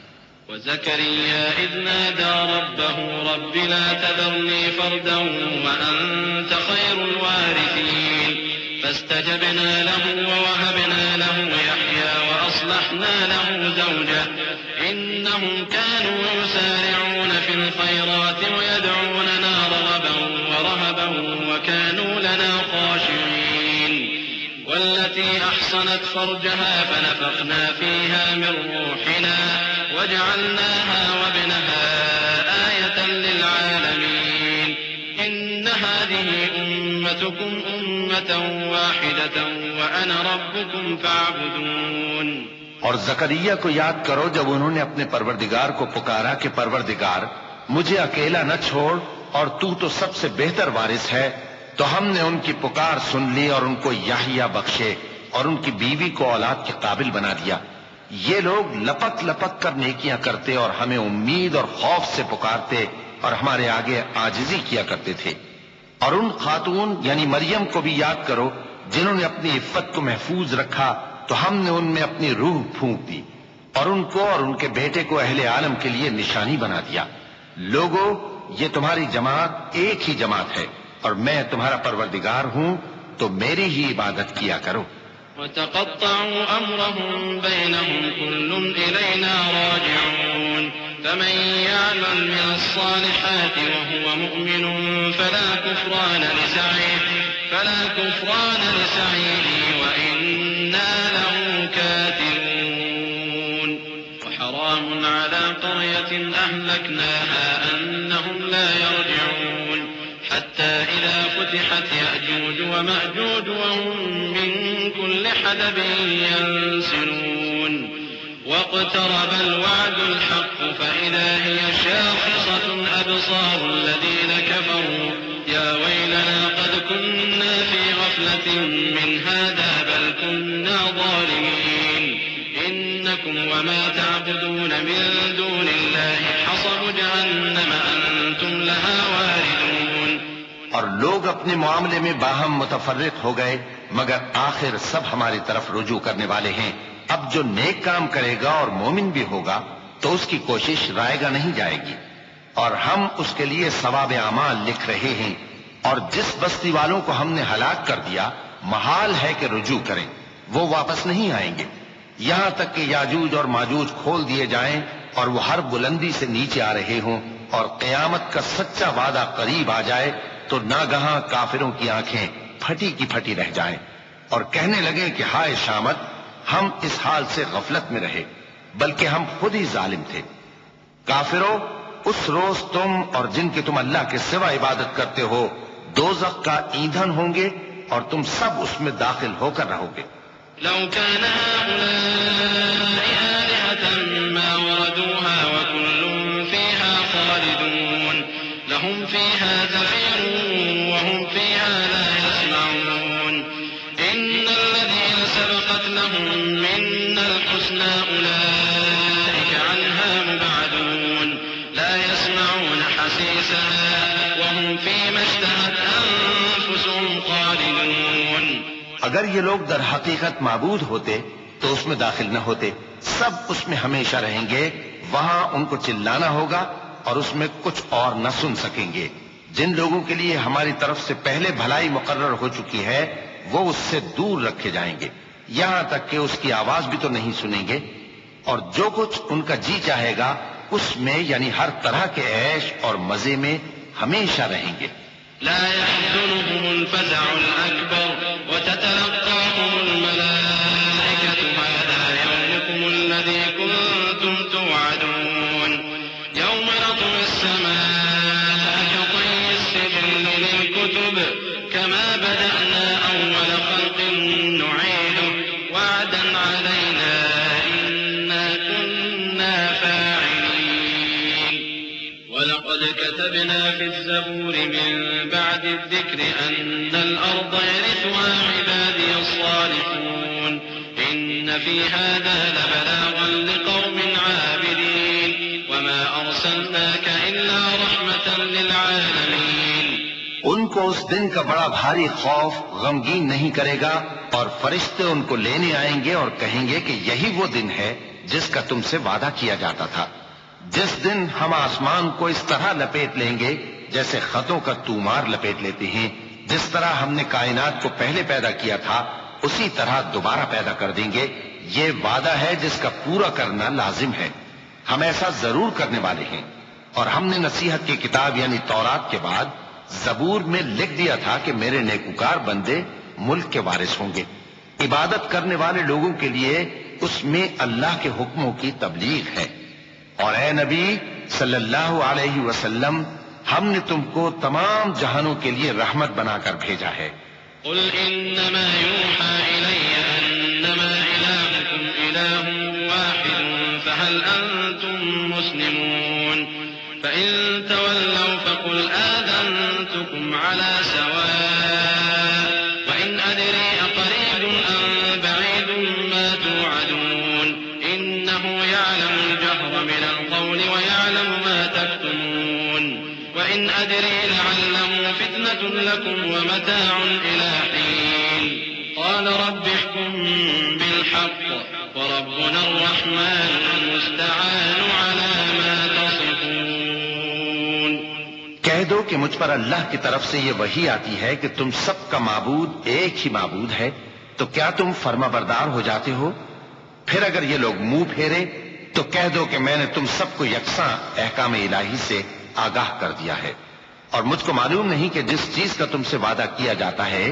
وَزَكَرِيَّا إِذْ نَادَىٰ رَبَّهُ رَبِّ لَا تَذَرْنِي فَرْدًا وَأَنتَ خَيْرُ الْوَارِثِينَ فَاسْتَجَبْنَا لَهُ وَوَهَبْنَا لَهُ يَحْيَىٰ وَأَصْلَحْنَا لَهُ زَوْجَهُ إِنَّهُمْ كَانُوا يُسَارِعُونَ فِي الْخَيْرَاتِ وَيَدْعُونَنَا رَغَبًا وَرَهَبًا وَكَانُوا لَنَا خَاشِعِينَ وَالَّتِي أَحْصَنَتْ فَرْجَهَا فَنَفَخْنَا فِيهَا مِن رُّوحِنَا وَجَعَلْنَاهَا وَابْنَهَا آيَةً لِّلْعَالَمِينَ إِنَّ هَٰذِهِ أُمَّتُكُمْ أُمَّةً وَاحِدَةً وَأَنَا رَبُّكُمْ فَاعْبُدُونِ۔ اور زکریا کو یاد کرو جب انہوں نے اپنے پروردگار کو پکارا کہ پروردگار مجھے اکیلا نہ چھوڑ، اور تو سب سے بہتر وارث ہے، تو ہم نے ان کی پکار سن لی اور ان کو یحییٰ بخشے اور ان کی بیوی کو اولاد کے قابل بنا دیا۔ یہ لوگ لپک لپک کر نیکیاں کرتے اور ہمیں امید اور خوف سے پکارتے اور ہمارے آگے عاجزی کیا کرتے تھے۔ اور ان خاتون یعنی مریم کو بھی یاد کرو جنہوں نے اپنی عفت کو محفوظ رکھا، تو ہم نے ان میں اپنی روح پھونک دی اور ان کو اور ان کے بیٹے کو اہل عالم کے لیے نشانی بنا دیا۔ لوگو، یہ تمہاری جماعت ایک ہی جماعت ہے اور میں تمہارا پروردگار ہوں، تو میری ہی عبادت کیا کرو۔ وَتَقَطَّعُوا أَمْرَهُم بَيْنَهُمْ كُلٌّ إِلَيْنَا رَاجِعُونَ فَمَن يَعْمَلْ مِنَ الصَّالِحَاتِ وَهُوَ مُؤْمِنٌ فَلَا كُفْرَانَ لِسَعْيِهِ وَإِنَّا لَهُ كَاتِبُونَ وَحَرَامٌ عَلَىٰ قَرْيَةٍ أَهْلَكْنَاهَا أَنَّهُمْ لَا يَرْجِعُونَ حَتَّىٰ إِذَا فُتِحَتْ يَأْجُوجُ وَمَأْجُوجُ وَهُم مِّن كُلِّ حَدَبٍ يَنسِلُونَ وَاقْتَرَبَ الْوَعْدُ الْحَقُّ فَإِذَا هِيَ شَاخِصَةٌ أَبْصَارُ الَّذِينَ كَفَرُوا يَا وَيْلَنَا قَدْ كُنَّا فِي غَفْلَةٍ مِّنْ هَٰذَا بَلْ كُنَّا ظَالِمِينَ إِنَّكُمْ وَمَا تَعْبُدُونَ مِن دُونِ اللَّهِ حَصَبُ جَهَنَّمَ أَنتُمْ لَهَا وَارِدُونَ۔ اور لوگ اپنے معاملے میں باہم متفرق ہو گئے، مگر آخر سب ہماری طرف رجوع کرنے والے ہیں۔ اب جو نیک کام کرے گا اور مومن بھی ہوگا تو اس کی کوشش رائگاں نہیں جائے گی، اور ہم اس کے لیے ثواب اعمال لکھ رہے ہیں۔ اور جس بستی والوں کو ہم نے ہلاک کر دیا، محال ہے کہ رجوع کریں، وہ واپس نہیں آئیں گے، یہاں تک کہ یاجوج اور ماجوج کھول دیے جائیں اور وہ ہر بلندی سے نیچے آ رہے ہوں، اور قیامت کا سچا وعدہ قریب آ جائے تو ناگہاں کافروں کی آنکھیں پھٹی کی پھٹی رہ جائیں اور کہنے لگیں کہ ہائے شامت، ہم اس حال سے غفلت میں رہے، بلکہ ہم خود ہی ظالم تھے۔ کافروں، اس روز تم اور جن کی تم اللہ کے سوا عبادت کرتے ہو دوزخ کا ایندھن ہوں گے اور تم سب اس میں داخل ہو کر رہو گے۔ لو كان هؤلاء آلهة ما وردوها وكل فيها خالدون لهم فيها زفير وهم فيها لا يسمعون إن الذين سبقت لهم منا الحسنى أولئك عنها مبعدون لا يسمعون حسيسها وهم فيما اشتهت أنفسهم خالدون۔ اگر یہ لوگ در حقیقت معبود ہوتے تو اس میں داخل نہ ہوتے، سب اس میں ہمیشہ رہیں گے، وہاں ان کو چلانا ہوگا اور اس میں کچھ اور نہ سن سکیں گے۔ جن لوگوں کے لیے ہماری طرف سے پہلے بھلائی مقرر ہو چکی ہے وہ اس سے دور رکھے جائیں گے، یہاں تک کہ اس کی آواز بھی تو نہیں سنیں گے، اور جو کچھ ان کا جی چاہے گا اس میں یعنی ہر طرح کے عیش اور مزے میں ہمیشہ رہیں گے۔ لا يحزنهم الفزع الأكبر وتتلقاهم الملائكة هذا يومكم الذي كنتم توعدون يوم نطوي السماء كطي السجل للكتب كما بدأنا أول خلق نعيده وعدا علينا إنا كنا فاعلين ولقد كتبنا في الزبور من بعد الذكر أن الأرض يرثها عبادي الصالحون إن في هذا لبلاغا لقوم عابدين وما أرسلناك إلا رحمة للعالمين۔ ان کو اس دن کا بڑا بھاری خوف غمگین نہیں کرے گا، اور فرشتے ان کو لینے آئیں گے اور کہیں گے کہ یہی وہ دن ہے جس کا تم سے وعدہ کیا جاتا تھا، جس دن ہم آسمان کو اس طرح لپیٹ لیں گے جیسے خطوں کا تومار لپیٹ لیتے ہیں، جس طرح ہم نے کائنات کو پہلے پیدا کیا تھا اسی طرح دوبارہ پیدا کر دیں گے۔ یہ وعدہ ہے جس کا پورا کرنا لازم ہے، ہم ایسا ضرور کرنے والے ہیں۔ اور ہم نے نصیحت کی کتاب یعنی تورات کے بعد زبور میں لکھ دیا تھا کہ میرے نیکوکار بندے ملک کے وارث ہوں گے۔ عبادت کرنے والے لوگوں کے لیے اس میں اللہ کے حکموں کی تبلیغ ہے۔ اور اے نبی صلی اللہ علیہ وسلم، ہم نے تم کو تمام جہانوں کے لیے رحمت بنا کر بھیجا ہے۔ قل إنما يوحى إلي أنما إلهكم إله واحد فهل أنتم مسلمون فإن تولوا فقل آذنتكم على سواء وإن أدري أقريب أم بعيد ما توعدون إنه يعلم الجهر من القول ويعلم ما تكتمون وإن أدري لعله فتنة لكم ومتاع إلى حين قال رب احكم بالحق وربنا الرحمن المستعان على ما تصفون۔ کہہ دو کہ مجھ پر اللہ کی طرف سے یہ وحی آتی ہے کہ تم سب کا معبود ایک ہی معبود ہے، تو کیا تم فرما بردار ہو جاتے ہو؟ پھر اگر یہ لوگ منہ پھیرے تو کہہ دو کہ میں نے تم سب کو یکساں احکام الہی سے آگاہ کر دیا ہے، اور مجھ کو معلوم نہیں کہ جس چیز کا تم سے وعدہ کیا جاتا ہے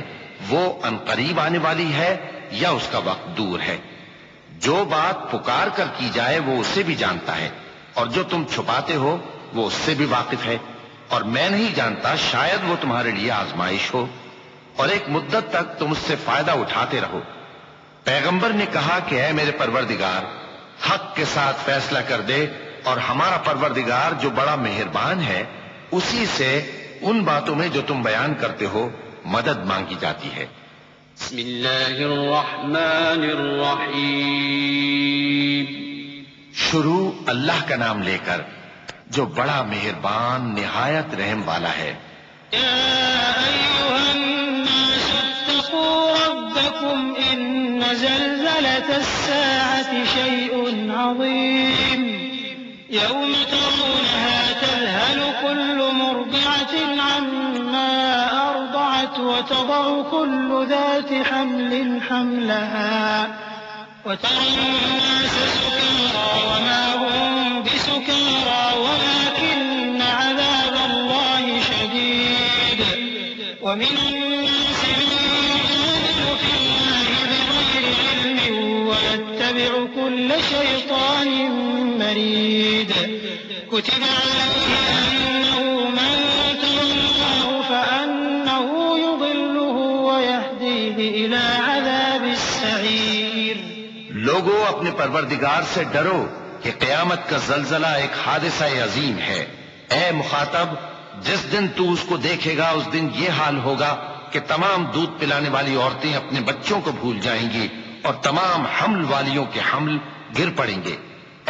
وہ عنقریب آنے والی ہے یا اس کا وقت دور ہے۔ جو بات پکار کر کی جائے وہ اسے بھی جانتا ہے، اور جو تم چھپاتے ہو وہ اس سے بھی واقف ہے، اور میں نہیں جانتا شاید وہ تمہارے لیے آزمائش ہو، اور ایک مدت تک تم اس سے فائدہ اٹھاتے رہو۔ پیغمبر نے کہا کہ اے میرے پروردگار، حق کے ساتھ فیصلہ کر دے، اور ہمارا پروردگار جو بڑا مہربان ہے اسی سے ان باتوں میں جو تم بیان کرتے ہو مدد مانگی جاتی ہے۔ بسم اللہ الرحمن الرحیم۔ شروع اللہ کا نام لے کر جو بڑا مہربان نہایت رحم والا ہے۔ يا أيها الناس اتقوا ربكم إن زلزلة الساعة شيء عظيم يوم ترونها تذهل كل مرضعة عما أرضعت وتضع كل ذات حمل حملها وترى الناس سكارى وما هم بسكارى ولكن عذاب الله شديد ومن الناس من يجادل في الله بغير علم ويتبع كل شيطان مريد كتب عليه أنه من تولاه فأنه يضله ويهديه إلى عذاب السعير۔ لوگو اپنے پروردگار سے ڈرو کہ قیامت کا زلزلہ ایک حادثہ عظیم ہے۔ اے مخاطب، جس دن تو اس کو دیکھے گا اس دن یہ حال ہوگا کہ تمام دودھ پلانے والی عورتیں اپنے بچوں کو بھول جائیں گی، اور تمام حمل والیوں کے حمل گر پڑیں گے،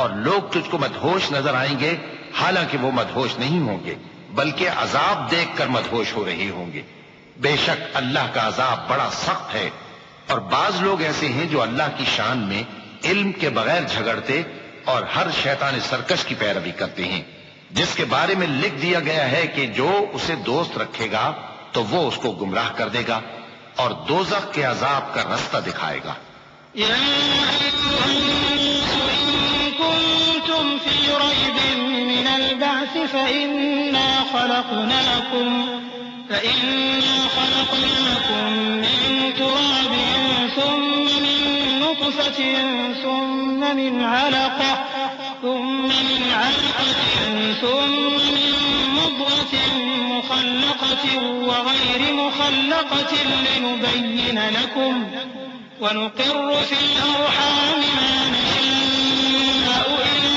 اور لوگ تجھ کو مدہوش نظر آئیں گے، حالانکہ وہ مدہوش نہیں ہوں گے بلکہ عذاب دیکھ کر مدہوش ہو رہے ہوں گے۔ بے شک اللہ کا عذاب بڑا سخت ہے۔ اور بعض لوگ ایسے ہیں جو اللہ کی شان میں علم کے بغیر جھگڑتے اور ہر شیطان سرکش کی پیروی کرتے ہیں، جس کے بارے میں لکھ دیا گیا ہے کہ جو اسے دوست رکھے گا تو وہ اس کو گمراہ کر دے گا اور دوزخ کے عذاب کا رستہ دکھائے گا۔ يا أيها الناس إن كنتم في ريب من البعث فإنا خلقناكم من تراب ثم من نطفة ثم من علقة ثم من مضغة مخلقة وغير مخلقة لنبين لكم ونقر في الأرحام ما نشاء إلى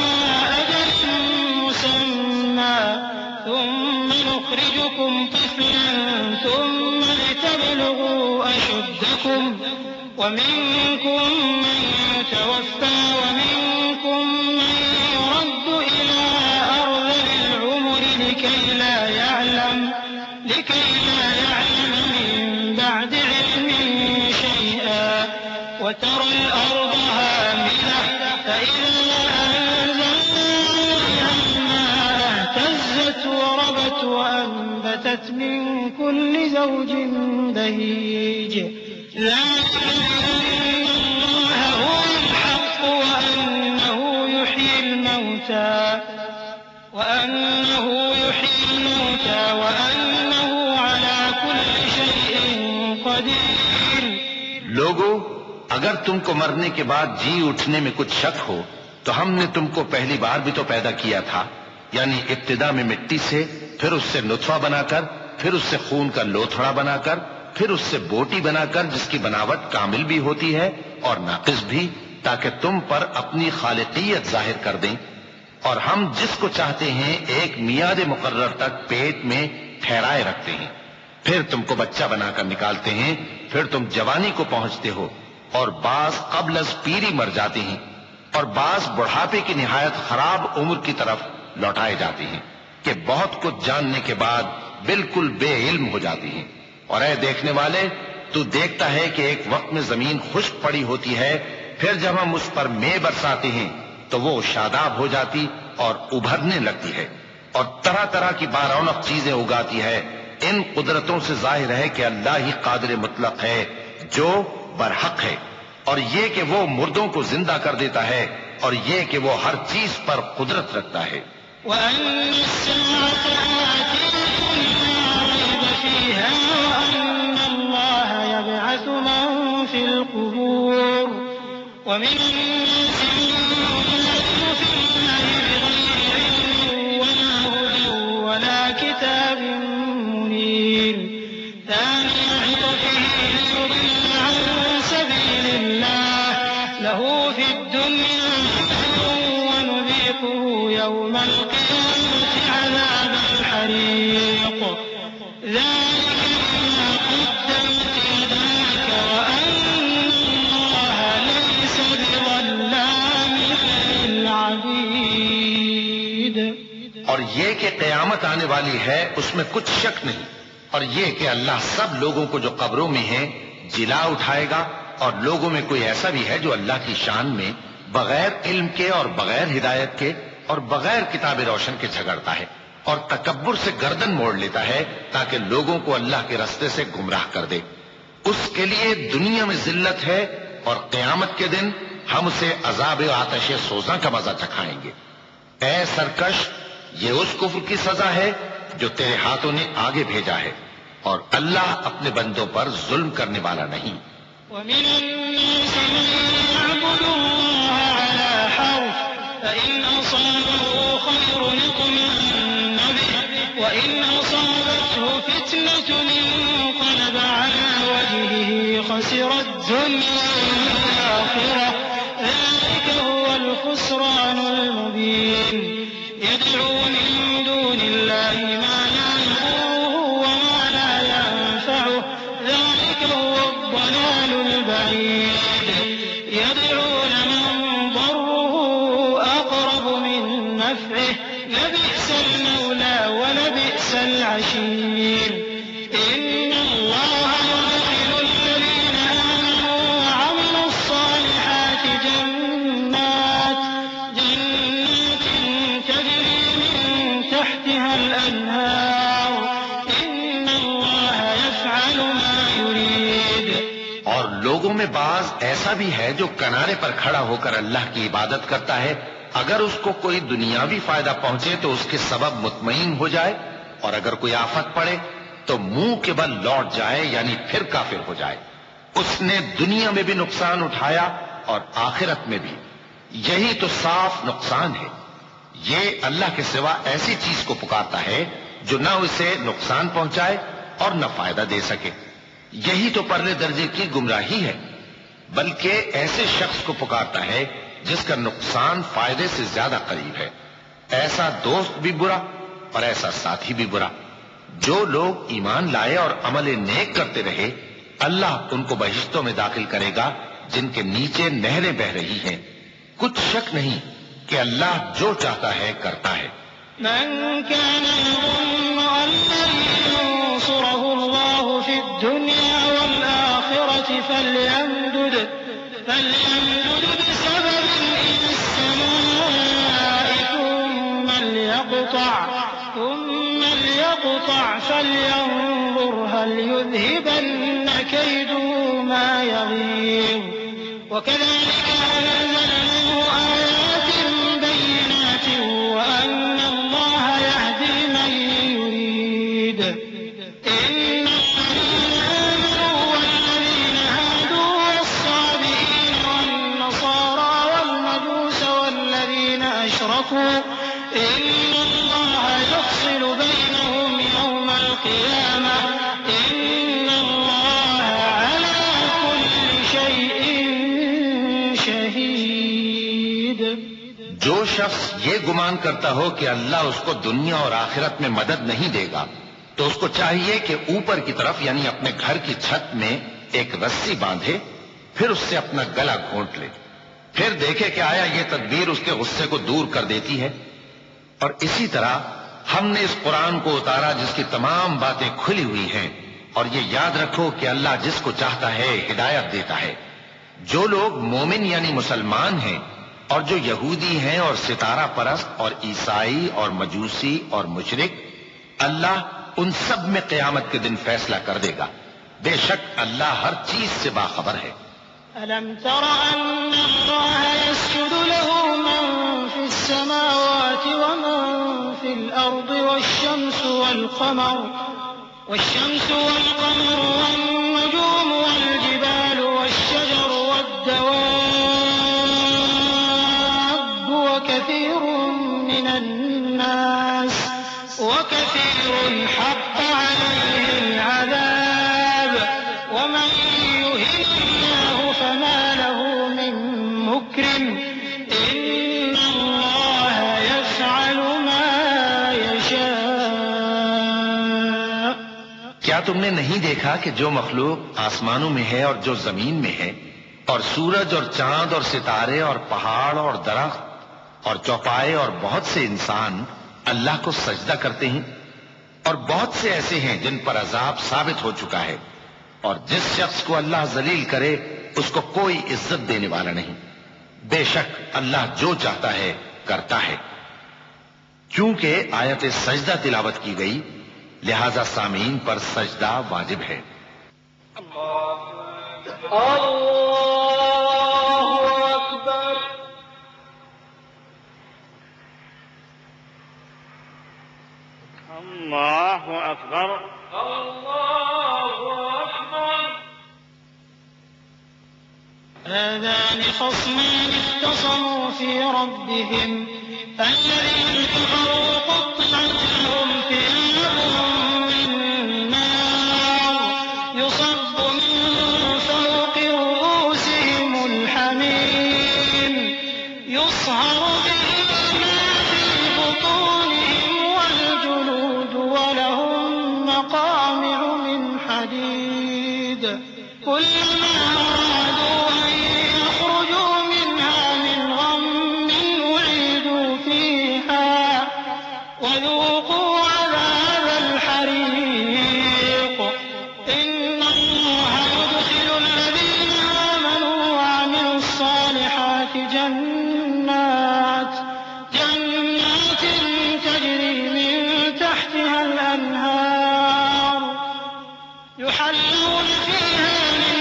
أجل مسمى ثم نخرجكم طفلا ثم لتبلغوا أشدكم ومنكم من يتوفى ومنكم من يرد إلى أرذل العمر لكي لا يعلم من بعد علم شيئا وترى الأرض هامدة فإذا أنزلنا الماء اهتزت وربت وأنبتت من كل زوج بهيج ذلك بأن الله هو الحق وأنه يحيي الموتى وأنه على كل شيء قدير. لوگو، اگر تم کو مرنے کے بعد جی اٹھنے میں کچھ شک ہو تو ہم نے تم کو پہلی بار بھی تو پیدا کیا تھا، یعنی ابتدا میں مٹی سے، پھر اس سے نطفہ بنا کر، پھر اس سے خون کا لوتھڑا بنا کر، پھر اس سے بوٹی بنا کر جس کی بناوٹ کامل بھی ہوتی ہے اور ناقص بھی، تاکہ تم پر اپنی خالقیت ظاہر کر دیں. اور ہم جس کو چاہتے ہیں ایک میعاد مقرر تک پیٹ میں ٹھہرائے رکھتے ہیں، پھر تم کو بچہ بنا کر نکالتے ہیں، پھر تم جوانی کو پہنچتے ہو، اور بعض قبل از پیری مر جاتے ہیں، اور بعض بڑھاپے کی نہایت خراب عمر کی طرف لوٹائے جاتے ہیں کہ بہت کچھ جاننے کے بعد بالکل بے علم ہو جاتی ہیں. اور اے دیکھنے والے، تو دیکھتا ہے کہ ایک وقت میں زمین خشک پڑی ہوتی ہے، پھر جب ہم اس پر مے برساتے ہیں تو وہ شاداب ہو جاتی اور ابھرنے لگتی ہے اور طرح طرح کی بارونق چیزیں اگاتی ہے. ان قدرتوں سے ظاہر ہے کہ اللہ ہی قادر مطلق ہے جو برحق ہے، اور یہ کہ وہ مردوں کو زندہ کر دیتا ہے، اور یہ کہ وہ ہر چیز پر قدرت رکھتا ہے. وأن الساعة آتية لا ريب فيها وأن الله يبعث من في القبور ومن الناس من يجادل في الله بغير علم ولا هدى ولا كتاب منير ثاني عطفه ليضل عن سبيل الله له في الدنيا ونذيقه يوم القيامة عذاب الحريق ذلك بما قدمت يداك وأن الله ليس بظلام للعبيد. اور یہ کہ قیامت آنے والی ہے اس میں کچھ شک نہیں، اور یہ کہ اللہ سب لوگوں کو جو قبروں میں ہیں جلا اٹھائے گا، اور لوگوں میں کوئی ایسا بھی ہے جو اللہ کی شان میں بغیر علم کے اور بغیر ہدایت کے اور بغیر کتاب روشن کے جھگڑتا ہے اور تکبر سے گردن موڑ لیتا ہے تاکہ لوگوں کو اللہ کے رستے سے گمراہ کر دے. اس کے لیے دنیا میں ذلت ہے، اور قیامت کے دن ہم اسے عذاب آتش سوزاں کا مزہ چکھائیں گے. اے سرکش، یہ اس کفر کی سزا ہے جو تیرے ہاتھوں نے آگے بھیجا ہے، اور اللہ اپنے بندوں پر ظلم کرنے والا نہیں. ومن الناس من يعبد الله على حرف فإن أصابه خير اطمأن به وإن أصابته فتنة انقلب على وجهه خسر الدنيا والآخرة ذلك هو الخسران المبين. يدعو من دون الله ما لا يضره وما لا ينفعه ذلك هو الضلال البعيد. يدعون من ضره أقرب من نفعه لبئس المولى ولبئس العشير. إن الله يدخل الذين آمنوا وعملوا الصالحات جنات تجري من تحتها الأنهار إن الله يفعل ما يريد. اور لوگوں لوگوں میں بعض ایسا بھی ہے جو کنارے پر کھڑا ہو کر اللہ کی عبادت کرتا ہے، اگر اس کو کوئی دنیاوی فائدہ پہنچے تو اس کے سبب مطمئن ہو جائے، اور اگر کوئی آفت پڑے تو منہ کے بل لوٹ جائے، یعنی پھر کافر ہو جائے۔ اس نے دنیا میں بھی نقصان اٹھایا اور آخرت میں بھی، یہی تو صاف نقصان ہے۔ یہ اللہ کے سوا ایسی چیز کو پکارتا ہے جو نہ اسے نقصان پہنچائے اور نہ فائدہ دے سکے، یہی تو پرلے درجے کی گمراہی ہے۔ بلکہ ایسے شخص کو پکارتا ہے جس کا نقصان فائدے سے زیادہ قریب ہے۔ ایسا دوست بھی برا اور ایسا ساتھی بھی برا۔ جو لوگ ایمان لائے اور عمل نیک کرتے رہے، اللہ ان کو بہشتوں میں داخل کرے گا جن کے نیچے نہریں بہ رہی ہیں۔ کچھ شک نہیں کہ اللہ جو چاہتا ہے کرتا ہے۔ من كان يظن أن لن ينصره الله في الدنيا والآخرة فليمدد بسبب إلى السماء ثم ليقطع فلينظر هل يذهبن كيده ما يغيظ وكذلك أنزلناه آيات بينات وأن الله يهدي من يريد إن الذين آمنوا والذين هادوا والصابئين والنصارى والمجوس والذين أشركوا إن الله يفصل بينهم يوم القيامة إن الله على كل شيء شهيد۔ جو شخص یہ گمان کرتا ہو کہ اللہ اس کو دنیا اور آخرت میں مدد نہیں دے گا تو اس کو چاہیے کہ اوپر کی طرف یعنی اپنے گھر کی چھت میں ایک رسی باندھے، پھر اس سے اپنا گلا گھونٹ لے، پھر دیکھے کہ آیا یہ تدبیر اس کے غصے کو دور کر دیتی ہے۔ اور اسی طرح ہم نے اس قرآن کو اتارا جس کی تمام باتیں کھلی ہوئی ہیں، اور یہ یاد رکھو کہ اللہ جس کو چاہتا ہے ہدایت دیتا ہے۔ جو لوگ مومن یعنی مسلمان ہیں اور جو یہودی ہیں اور ستارہ پرست اور عیسائی اور مجوسی اور مشرک، اللہ ان سب میں قیامت کے دن فیصلہ کر دے گا۔ بے شک اللہ ہر چیز سے باخبر ہے۔ ألم تر أن الله يسجد له من في السماوات ومن في الأرض والشمس والقمر والنجوم والجبال والشجر والدواب وكثير حق عليه العذاب ومن يهن الله فما له من مكرم إن الله يفعل ما يشاء۔ کیا تم نے نہیں دیکھا کہ جو مخلوق آسمانوں میں ہے اور جو زمین میں ہے، اور سورج اور چاند اور ستارے اور پہاڑ اور درخت اور چوپائے اور بہت سے انسان اللہ کو سجدہ کرتے ہیں، اور بہت سے ایسے ہیں جن پر عذاب ثابت ہو چکا ہے، اور جس شخص کو اللہ ذلیل کرے اس کو کوئی عزت دینے والا نہیں۔ بے شک اللہ جو چاہتا ہے کرتا ہے۔ چونکہ آیت سجدہ تلاوت کی گئی لہذا سامعین پر سجدہ واجب ہے۔ الله أكبر الله أكبر۔ هذان خصمان اختصموا في ربهم فالذين كفروا قطعت لهم ثياب من نار يصب من فوق رؤوسهم الحميم يصهر به ما في بطونهم والجلود ولهم مقامع من حديد كلما أرادوا أن يخرجوا منها من غم أعيدوا فيها وذوقوا عذاب الحريق إن الله يدخل الذين آمنوا وعملوا الصالحات جنات تجري من تحتها الأنهار يحلون فيها من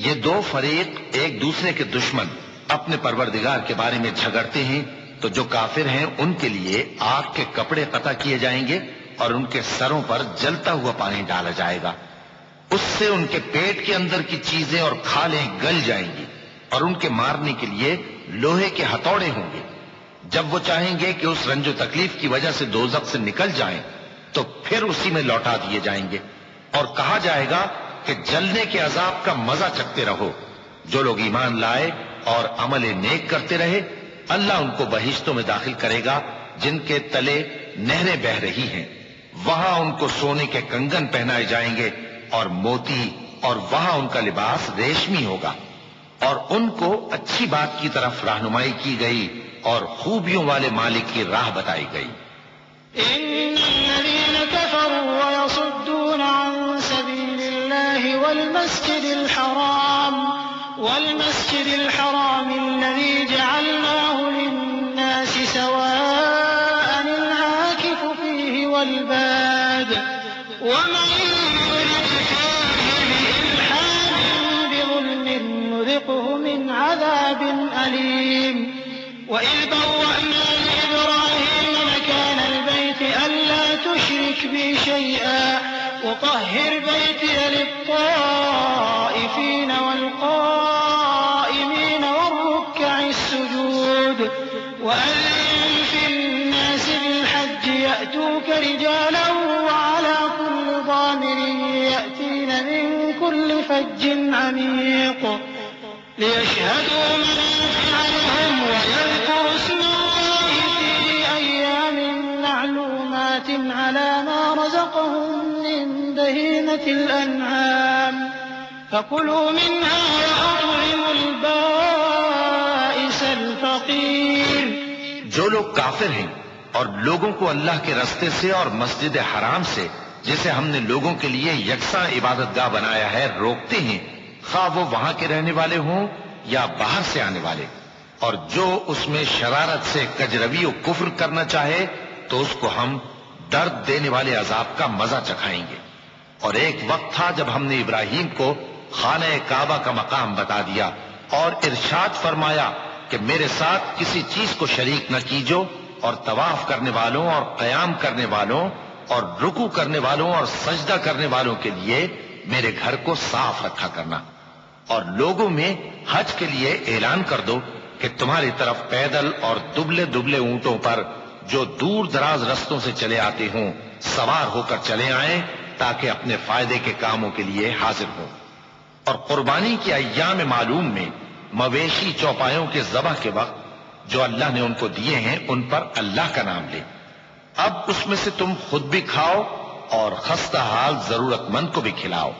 یہ دو فریق ایک دوسرے کے دشمن اپنے پروردگار کے بارے میں جھگڑتے ہیں، تو جو کافر ہیں ان کے لیے آگ کے کپڑے قطع کیے جائیں گے اور ان کے سروں پر جلتا ہوا پانی ڈالا جائے گا، اس سے ان کے پیٹ کے اندر کی چیزیں اور کھالیں گل جائیں گی، اور ان کے مارنے کے لیے لوہے کے ہتھوڑے ہوں گے۔ جب وہ چاہیں گے کہ اس رنج و تکلیف کی وجہ سے دوزخ سے نکل جائیں تو پھر اسی میں لوٹا دیے جائیں گے، اور کہا جائے گا کہ جلنے کے عذاب کا مزہ چکھتے رہو۔ جو لوگ ایمان لائے اور عمل نیک کرتے رہے، اللہ ان کو بہشتوں میں داخل کرے گا جن کے تلے نہریں بہ رہی ہیں، وہاں ان کو سونے کے کنگن پہنائے جائیں گے اور موتی، اور وہاں ان کا لباس ریشمی ہوگا، اور ان کو اچھی بات کی طرف رہنمائی کی گئی اور خوبیوں والے مالک کی راہ بتائی گئی۔ إن الذين كفروا ويصدون عن سبيل الله والمسجد الحرام الذي جعلناه للناس سواء العاكف فيه والباد ومن يرد فيه بإلحاد بظلم نذقه من عذاب أليم وإذ بوأنا لإبراهيم مكان البيت ألا تشرك بي شيئا وطهر بيتي للطائفين والقائمين والركع السجود وأذن في الناس بالحج يأتوك رجالا وعلى كل ضامر يأتين من كل فج عميق ليشهدوا منافع لهم ويذكروا اسم الله في أيام معلومات على ما رزقهم من بهيمة الأنعام فكلوا منها وأطعموا البائس الفقير۔ جو لوگ کافر ہیں اور لوگوں کو اللہ کے رستے سے اور مسجد حرام سے جسے ہم نے لوگوں کے لیے یکساں عبادت گاہ بنایا ہے روکتے ہیں، خواہ وہ وہاں کے رہنے والے ہوں یا باہر سے آنے والے، اور جو اس میں شرارت سے کجروی و کفر کرنا چاہے تو اس کو ہم درد دینے والے عذاب کا مزہ چکھائیں گے۔ اور ایک وقت تھا جب ہم نے ابراہیم کو خانہ کعبہ کا مقام بتا دیا اور ارشاد فرمایا کہ میرے ساتھ کسی چیز کو شریک نہ کیجو، اور طواف کرنے والوں اور قیام کرنے والوں اور رکوع کرنے والوں اور سجدہ کرنے والوں کے لیے میرے گھر کو صاف رکھا کرنا، اور لوگوں میں حج کے لیے اعلان کر دو کہ تمہاری طرف پیدل اور دبلے دبلے اونٹوں پر جو دور دراز رستوں سے چلے آتے ہوں سوار ہو کر چلے آئیں تاکہ اپنے فائدے کے کاموں کے لیے حاضر ہوں۔ اور قربانی کے ایام معلوم میں مویشی چوپایوں کے ذبح کے وقت جو اللہ نے ان کو دیے ہیں ان پر اللہ کا نام لے۔ اب اس میں سے تم خود بھی کھاؤ اور خستہ حال ضرورت مند کو بھی کھلاؤ۔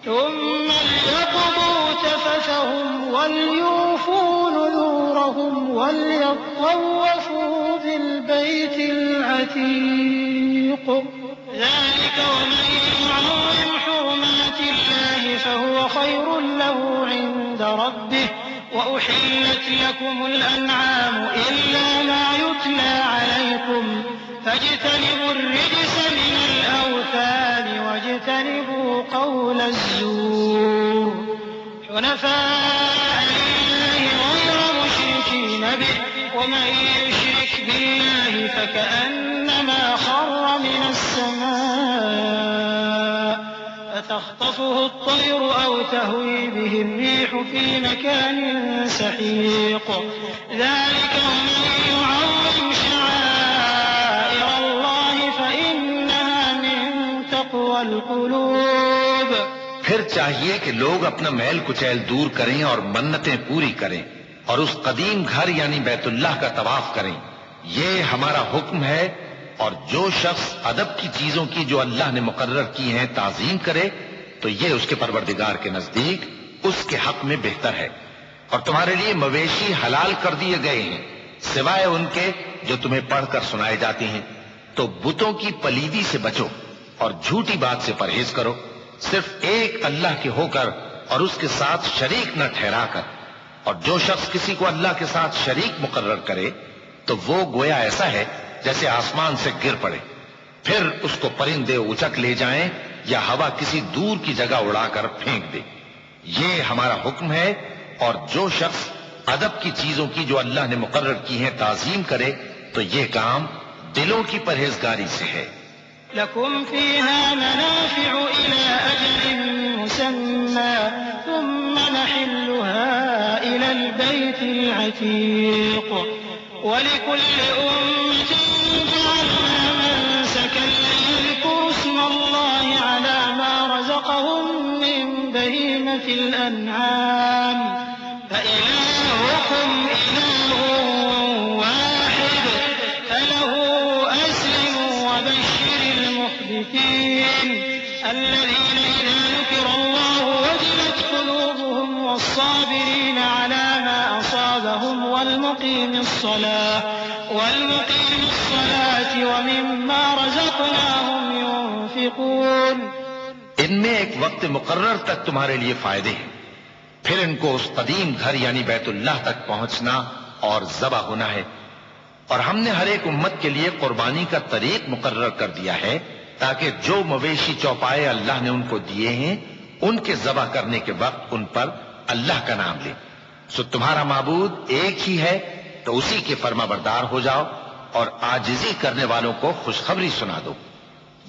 ثم ليقضوا تفثهم وليوفوا نذورهم وليطوفوا بالبيت العتيق ذلك ومن يعظم حرمات الله فهو خير له عند ربه وأحلت لكم الأنعام إلا ما يتلى عليكم فاجتنبوا الرجس من الأوثان واجتنبوا قول الزور حنفاء لله غير مشركين به ومن يشرك بالله فكأنما خر من السماء فتخطفه الطير أو تهوي به الريح في مكان سحيق ذلك ومن يعظم شعائر الله فإنها من تقوى القلوب۔ پھر چاہیے کہ لوگ اپنا میل کچیل دور کریں اور منتیں پوری کریں اور اس قدیم گھر یعنی بیت اللہ کا طواف کریں، یہ ہمارا حکم ہے۔ اور جو شخص ادب کی چیزوں کی جو اللہ نے مقرر کی ہیں تعظیم کرے تو یہ اس کے پروردگار کے نزدیک اس کے حق میں بہتر ہے۔ اور تمہارے لیے مویشی حلال کر دیے گئے ہیں سوائے ان کے جو تمہیں پڑھ کر سنائے جاتے ہیں، تو بتوں کی پلیدی سے بچو اور جھوٹی بات سے پرہیز کرو، صرف ایک اللہ کے ہو کر اور اس کے ساتھ شریک نہ ٹھہرا کر۔ اور جو شخص کسی کو اللہ کے ساتھ شریک مقرر کرے تو وہ گویا ایسا ہے جیسے آسمان سے گر پڑے، پھر اس کو پرندے اچک لے جائیں یا ہوا کسی دور کی جگہ اڑا کر پھینک دے۔ یہ ہمارا حکم ہے، اور جو شخص ادب کی چیزوں کی جو اللہ نے مقرر کی ہیں تعظیم کرے تو یہ کام دلوں کی پرہیزگاری سے ہے۔ لكم فيها منافع إلى أجل مسمى ثم محلها إلى البيت العتيق ولكل أمة جعلنا منسكا ليذكروا اسم الله على ما رزقهم من بهيمة الأنعام فإلهكم إله واحد فله أسلموا وبشر المخبتين الذين إذا ذكر الله وجلت قلوبهم والصابرين على ما أصابهم والمقيم الصلاة ومما رزقناهم ينفقون۔ ان میں ایک وقت مقرر تک تمہارے لیے فائدے ہیں، پھر ان کو اس قدیم گھر یعنی بیت اللہ تک پہنچنا اور ذبح ہونا ہے، اور ہم نے ہر ایک امت کے لیے قربانی کا طریق مقرر کر دیا ہے تاکہ جو مویشی چوپائے اللہ نے ان کو دیے ہیں ان کے ذبح کرنے کے وقت ان پر اللہ کا نام لیں۔ سو تمہارا معبود ایک ہی ہے تو اسی کے فرما بردار ہو جاؤ اور عاجزی کرنے والوں کو خوشخبری سنا دو۔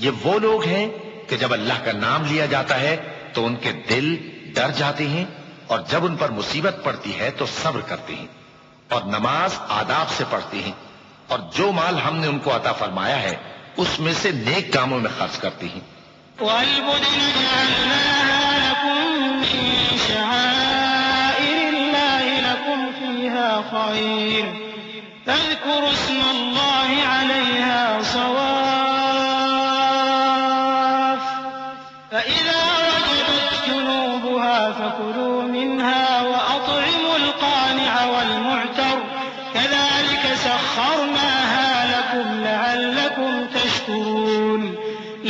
یہ وہ لوگ ہیں کہ جب اللہ کا نام لیا جاتا ہے تو ان کے دل ڈر جاتے ہیں، اور جب ان پر مصیبت پڑتی ہے تو صبر کرتے ہیں، اور نماز آداب سے پڑھتے ہیں، اور جو مال ہم نے ان کو عطا فرمایا ہے اس میں سے نیک کاموں میں خرچ کرتے ہیں۔ وَالْبُدْنَ جَعَلْنَاهَا لَكُم مِّن شَعَائِرِ اللَّهِ لَكُمْ فِيهَا خَيْرٌ فَاذْكُرُوا اسْمَ اللَّهِ عَلَيْهَا صَوَافَّ فَإِذَا وَجَبَتْ جُنُوبُهَا فَكُلُوا مِنْهَا وَأَطْعِمُوا الْقَانِعَ وَالْمُعْتَرَّ كَذَلِكَ سَخَّرْنَاهَا لَكُمْ لَعَلَّكُمْ تَشْكُرُونَ۔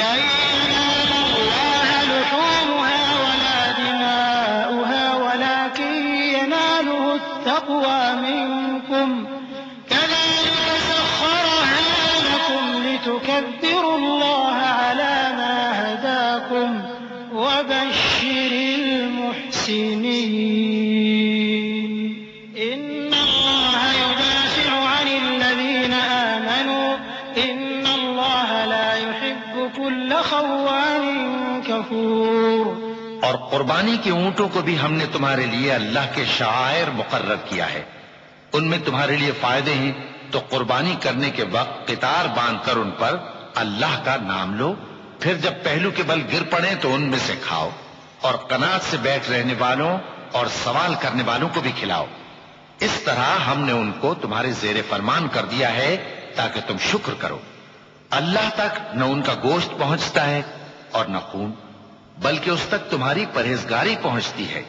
لَن يَنَالَ اللَّهَ لُحُومُهَا وَلَا دِمَاؤُهَا وَلَكِن يَنَالُهُ التَّقْوَىٰ مِنكُمْ كَذَلِكَ سَخَّرَهَا لَكُمْ لِتُكَبِّرُوا اللَّهَ عَلَىٰ مَا هَدَاكُمْ وَبَشِّرِ الْمُحْسِنِينَ۔ إِنَّ اللَّهَ يُدَافِعُ عَنِ الَّذِينَ آمَنُوا إِنَّ اللَّهَ لَا يُحِبُّ كُلَّ خَوَّانٍ كَفُورٍ۔ اور قربانی کے اونٹوں کو بھی ہم نے تمہارے لیے اللہ کے شعائر مقرر کیا ہے، ان میں تمہارے لیے فائدے ہیں، تو قربانی کرنے کے وقت قطار باندھ کر ان پر اللہ کا نام لو، پھر جب پہلو کے بل گر پڑے تو ان میں سے کھاؤ، اور قناعت سے بیٹھ رہنے والوں اور سوال کرنے والوں کو بھی کھلاؤ۔ اس طرح ہم نے ان کو تمہارے زیر فرمان کر دیا ہے تاکہ تم شکر کرو۔ اللہ تک نہ ان کا گوشت پہنچتا ہے اور نہ خون، بلکہ اس تک تمہاری پرہیزگاری پہنچتی ہے۔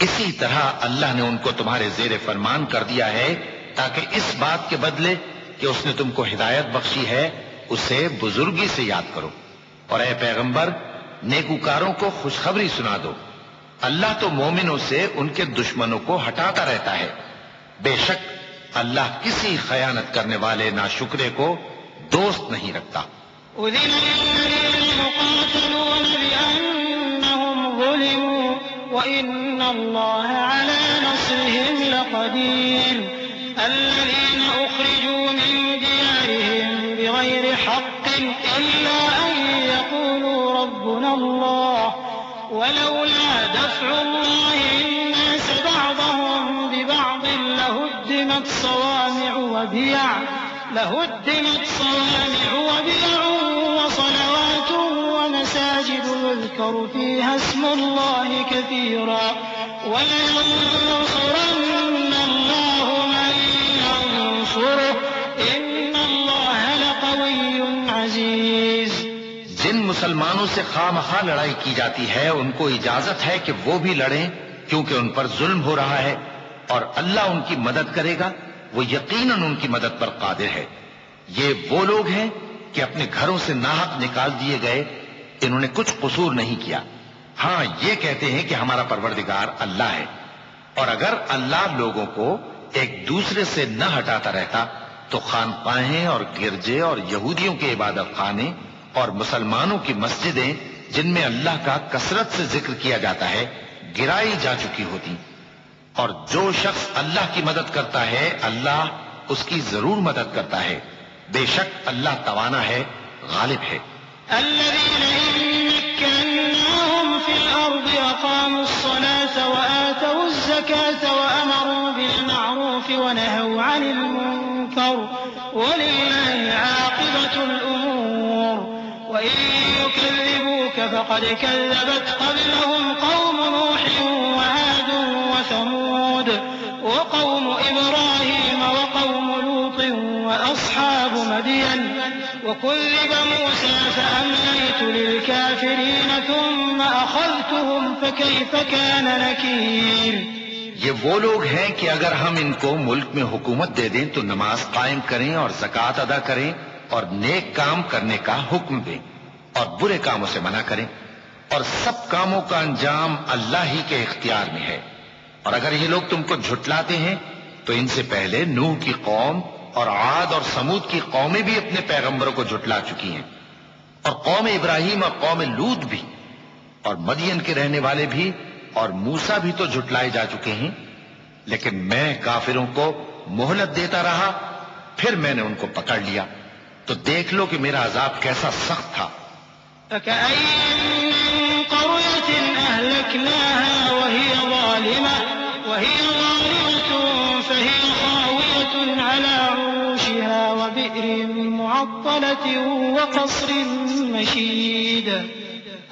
اسی طرح اللہ نے ان کو تمہارے زیر فرمان کر دیا ہے تاکہ اس بات کے بدلے کہ اس نے تم کو ہدایت بخشی ہے اسے بزرگی سے یاد کرو۔ اور اے پیغمبر، نیکوکاروں کو خوشخبری سنا دو، اللہ تو مومنوں سے ان کے دشمنوں کو ہٹاتا رہتا ہے، بے شک اللہ کسی خیانت کرنے والے ناشکرے کو دوست نہیں رکھتا۔ أذن للذين يقاتلون بأنهم ظلموا وإن الله على نصرهم لقدير الذين أخرجوا من ديارهم بغير حق إلا أن يقولوا ربنا الله ولولا دفع الله الناس بعضهم ببعض لهدمت صوامع وبيع وصلوات ومساجد يذكر فيها اسم الله كثيرا ولينصرن الله من ينصره إن الله لقوي عزيز۔ جن مسلمانوں سے خواہ مخواہ لڑائی کی جاتی ہے ان کو اجازت ہے کہ وہ بھی لڑیں، کیونکہ ان پر ظلم ہو رہا ہے، اور اللہ ان کی مدد کرے گا، وہ یقیناً ان کی مدد پر قادر ہے۔ یہ وہ لوگ ہیں کہ اپنے گھروں سے ناحق نکال دیے گئے، انہوں نے کچھ قصور نہیں کیا، ہاں یہ کہتے ہیں کہ ہمارا پروردگار اللہ ہے۔ اور اگر اللہ لوگوں کو ایک دوسرے سے نہ ہٹاتا رہتا تو خانقاہیں اور گرجے اور یہودیوں کے عبادت خانے اور مسلمانوں کی مسجدیں جن میں اللہ کا کثرت سے ذکر کیا جاتا ہے گرائی جا چکی ہوتی. اور جو شخص اللہ کی مدد کرتا ہے اللہ اس کی ضرور مدد کرتا ہے. بے شک اللہ توانا ہے، غالب ہے. الذين إن مكناهم في الأرض أقاموا الصلاة وآتوا الزكاة وأمروا بالمعروف ونهوا عن المنكر ولله عاقبة الأمور. وإن يكذبوك فقد كذبت قبلهم قوم نوح وعاد وثمود وقوم إبراهيم وقوم لوط وأصحاب مدين وكذب موسى فأمليت للكافرين ثم أخذتهم فكيف كان نكير. یہ وہ لوگ ہیں کہ اگر ہم ان کو ملک میں حکومت دے دیں تو نماز قائم کریں اور زکوٰۃ ادا کریں اور نیک کام کرنے کا حکم دیں اور برے کاموں سے منع کریں، اور سب کاموں کا انجام اللہ ہی کے اختیار میں ہے. اور اگر یہ لوگ تم کو جھٹلاتے ہیں تو ان سے پہلے نوح کی قوم اور عاد اور سمود کی قومیں بھی اپنے پیغمبروں کو جھٹلا چکی ہیں، اور قوم ابراہیم اور قوم لوط بھی، اور مدین کے رہنے والے بھی، اور موسیٰ بھی تو جھٹلائے جا چکے ہیں. لیکن میں کافروں کو مہلت دیتا رہا، پھر میں نے ان کو پکڑ لیا. تو دیکھ لو کہ میرا عذاب کیسا سخت تھا. فكأين من قرية أهلكناها وهي ظالمة فهي خاوية على عروشها وبئر معطلة وقصر مشيد.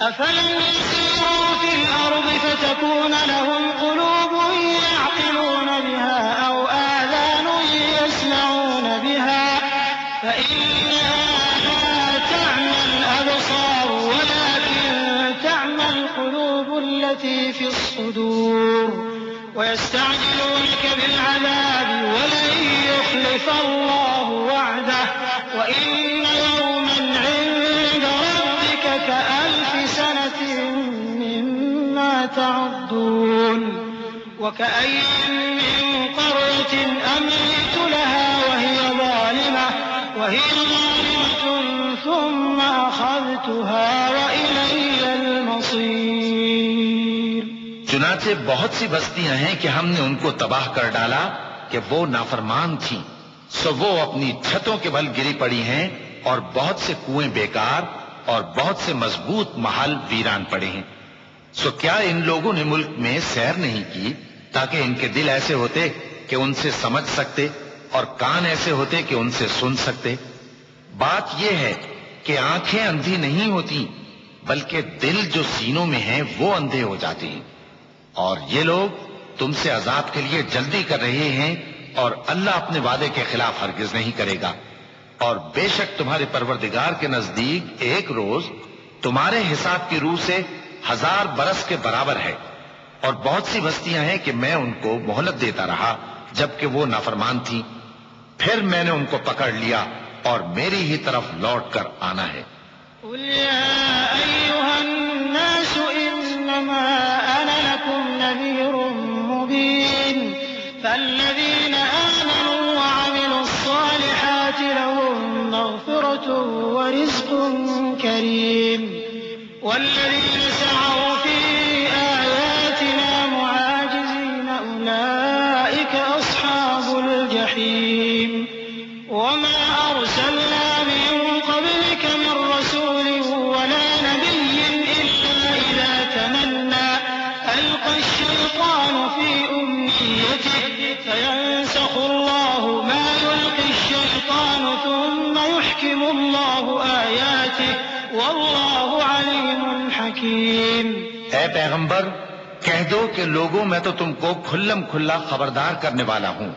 أفلم يسيروا في الأرض فتكون لهم قلوب يعقلون بها أو آذان يسمعون بها فإنها لا تعمى الأبصار ولكن تعمى القلوب التي في الصدور. ويستعجلونك بالعذاب ولن يخلف الله وعده وإن يوما عند ربك كألف سنة مما تعدون. وكأين من قرية أمليت لها وهي ظالمة ثم أخذتها وإلي المصير. چنانچہ بہت سی بستیاں ہیں کہ ہم نے ان کو تباہ کر ڈالا کہ وہ نافرمان تھیں، سو وہ اپنی چھتوں کے بل گری پڑی ہیں، اور بہت سے کنویں بیکار اور بہت سے مضبوط محل ویران پڑے ہیں. سو کیا ان لوگوں نے ملک میں سیر نہیں کی تاکہ ان کے دل ایسے ہوتے کہ ان سے سمجھ سکتے اور کان ایسے ہوتے کہ ان سے سن سکتے؟ بات یہ ہے کہ آنکھیں اندھی نہیں ہوتی بلکہ دل جو سینوں میں ہیں وہ اندھے ہو جاتے ہیں. اور یہ لوگ تم سے عذاب کے لیے جلدی کر رہے ہیں اور اللہ اپنے وعدے کے خلاف ہرگز نہیں کرے گا. اور بے شک تمہارے پروردگار کے نزدیک ایک روز تمہارے حساب کی روح سے 1000 برس کے برابر ہے. اور بہت سی بستیاں ہیں کہ میں ان کو مہلت دیتا رہا جبکہ وہ نافرمان تھی، پھر میں نے ان کو پکڑ لیا اور میری ہی طرف لوٹ کر آنا ہے. قل يا أيها الناس إنما أنا لكم نذير مبين فالذين آمنوا وعملوا الصالحات لهم مغفرة ورزق كريم والذين سعوا في آياتنا معاجزين أولئك أصحاب الجحيم. وما أرسلنا من قبلك من رسول ولا نبي إلا إذا تمنى ألقى الشيطان في أمنيته فينسخ الله ما يلقي الشيطان ثم يحكم الله آياته والله عليم حكيم. اے پیغمبر کہہ دو کہ لوگوں میں تو تم کو کھلم کھلا خبردار کرنے والا ہوں،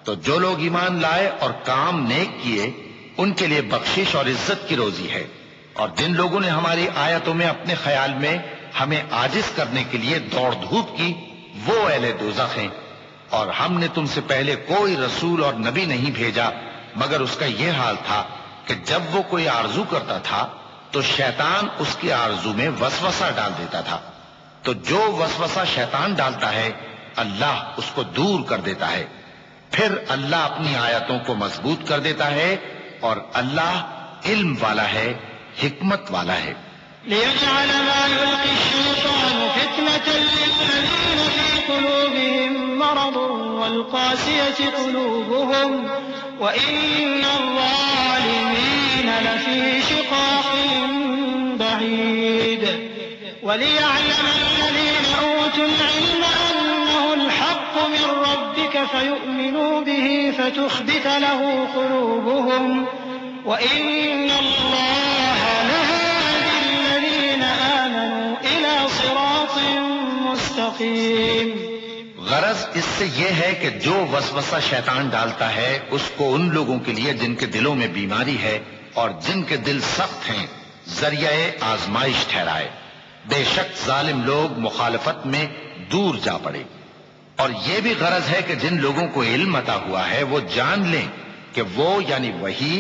تو جو لوگ ایمان لائے اور کام نیک کیے ان کے لیے بخشش اور عزت کی روزی ہے. اور جن لوگوں نے ہماری آیتوں میں اپنے خیال میں ہمیں عاجز کرنے کے لیے دوڑ دھوپ کی وہ اہل دوزخ ہیں. اور ہم نے تم سے پہلے کوئی رسول اور نبی نہیں بھیجا مگر اس کا یہ حال تھا کہ جب وہ کوئی آرزو کرتا تھا تو شیطان اس کی آرزو میں وسوسہ ڈال دیتا تھا. تو جو وسوسہ شیطان ڈالتا ہے اللہ اس کو دور کر دیتا ہے، پھر اللہ اپنی آیتوں کو مضبوط کر دیتا ہے اور اللہ علم والا ہے، حکمت والا ہے. ليجعل ما يلقي الشيطان فتنة للذين في قلوبهم مرض والقاسية قلوبهم وإن الظالمين لفي شقاق بعيد وليعلم الذين أوتوا العلم أنه الحق من ربك فيؤمنوا به فتخبت له قلوبهم وإن الله لهادي الذين آمنوا إلى صراط مستقيم. غرض اس سے یہ ہے کہ جو وسوسہ شیطان ڈالتا ہے اس کو ان لوگوں کے لیے جن کے دلوں میں بیماری ہے اور جن کے دل سخت ہیں ذریعہ آزمائش ٹھہرائے. بے شک ظالم لوگ مخالفت میں دور جا پڑے. اور یہ بھی غرض ہے کہ جن لوگوں کو علم عطا ہوا ہے وہ جان لیں کہ وہ یعنی وہی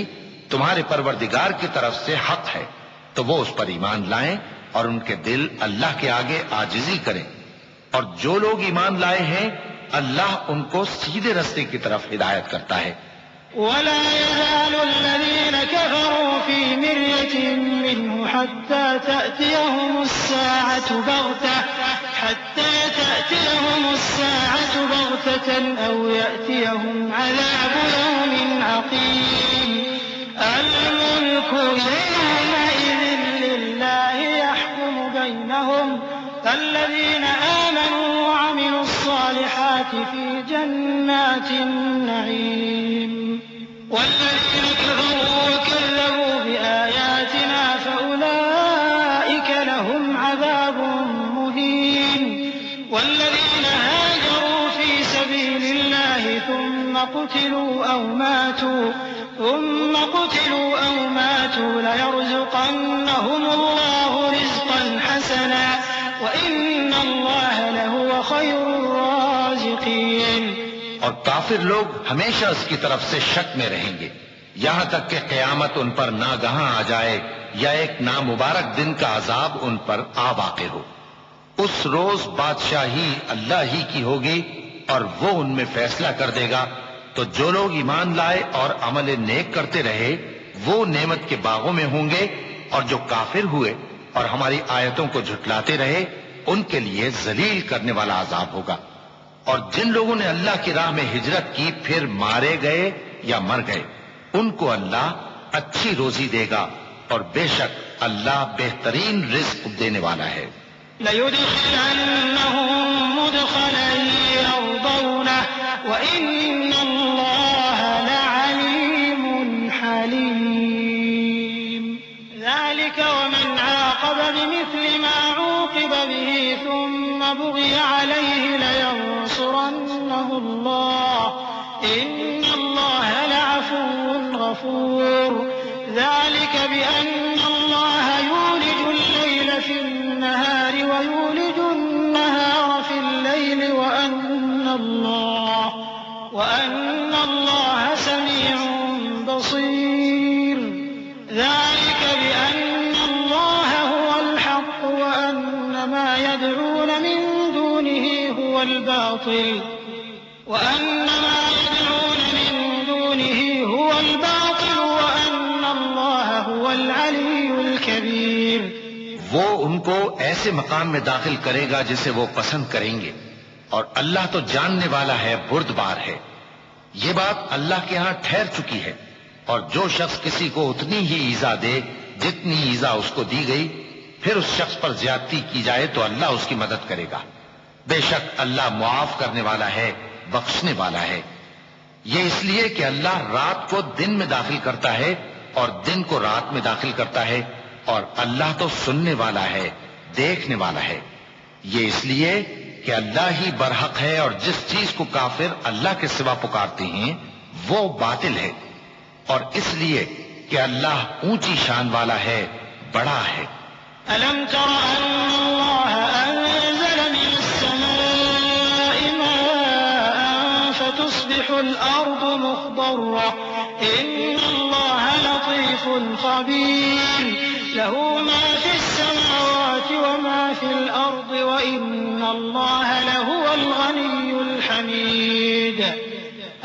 تمہارے پروردگار کی طرف سے حق ہے، تو وہ اس پر ایمان لائیں اور ان کے دل اللہ کے آگے عاجزی کریں. اور جو لوگ ایمان لائے ہیں اللہ ان کو سیدھے رستے کی طرف ہدایت کرتا ہے. ولا يزال الذين كفروا في مرية منه حتى تأتيهم الساعة بغتة أو يأتيهم عذاب يوم عقيم. الملك يومئذ لله يحكم بينهم الذين آمنوا وعملوا الصالحات في جنات النعيم والذين كفروا وكذبوا بآياتنا فأولئك لهم عذاب مهين. والذين هاجروا في سبيل الله ثم قتلوا أو ماتوا ليرزقنهم الله رزقا حسنا وإن الله لهو خير الرازقين. اور کافر لوگ ہمیشہ اس کی طرف سے شک میں رہیں گے یہاں تک کہ قیامت ان پر ناگہاں آ جائے یا ایک نامبارک دن کا عذاب ان پر آ واقع ہو. اس روز بادشاہی اللہ ہی کی ہوگی اور وہ ان میں فیصلہ کر دے گا. تو جو لوگ ایمان لائے اور عمل نیک کرتے رہے وہ نعمت کے باغوں میں ہوں گے، اور جو کافر ہوئے اور ہماری آیتوں کو جھٹلاتے رہے ان کے لیے ذلیل کرنے والا عذاب ہوگا. اور جن لوگوں نے اللہ کی راہ میں ہجرت کی پھر مارے گئے یا مر گئے ان کو اللہ اچھی روزی دے گا، اور بے شک اللہ بہترین رزق دینے والا ہے. لَيُدْخِلَنَّهُم مُّدْخَلًا يَرْضَوْنَهُ وَإِنَّ اللَّهَ لَعَلِيمٌ حَلِيمٌ. ذَلِكَ وَمَنْ عَاقَبَ بِمِثْلِ مَا عُوقِبَ بِهِ ثُمَّ بُغِيَ عَلَيْهِ لَيَنصُرَنَّهُ اللَّهُ إِنَّ اللَّهَ لَعَفُوٌّ غَفُورٌ. ذَلِكَ بِأَنَّ اللَّهَ يُولِجُ اللَّيْلَ فِي النَّهَارِ وَيُولِجُ النَّهَارَ فِي اللَّيْلِ وَأَنَّ اللَّهَ سَمِيعٌ بَصِيرٌ. ذَلِكَ بِأَنَّ اللَّهَ هُوَ الْحَقُّ وَأَنَّ مَا يَدْعُونَ مِن دُونِهِ هُوَ الْبَاطِلُ وَأَنَّ اللَّهَ هُوَ الْعَلِيُّ الْكَبِيرُ. وہ ان کو ایسے مقام میں داخل کرے گا جسے وہ پسند کریں گے، اور اللہ تو جاننے والا ہے، بردبار ہے. یہ بات اللہ کے ہاں ٹھہر چکی ہے. اور جو شخص کسی کو اتنی ہی ایذا دے جتنی ایذا اس کو دی گئی، پھر اس شخص پر زیادتی کی جائے تو اللہ اس کی مدد کرے گا. بے شک اللہ معاف کرنے والا ہے، بخشنے والا ہے. یہ اس لیے کہ اللہ رات کو دن میں داخل کرتا ہے اور دن کو رات میں داخل کرتا ہے، اور اللہ تو سننے والا ہے، دیکھنے والا ہے. یہ اس لیے کہ اللہ ہی برحق ہے، اور جس چیز کو کافر اللہ کے سوا پکارتے ہیں وہ باطل ہے، اور اس لیے کہ اللہ اونچی شان والا ہے، بڑا ہے. أَلَمْ تَرَ أَنَّ اللَّهَ أَنزَلَ مِنَ السَّمَاءِ مَاءً فَتُصْبِحُ الْأَرْضُ مُخْضَرَّةً إِنَّ اللَّهَ لَطِيفٌ خَبِيرٌ. لَهُ مَا فِي السَّمَاوَاتِ وَمَا فِي الْأَرْضِ وَإِنَّ اللَّهَ لَهُوَ الْغَنِيُّ الْحَمِيدُ.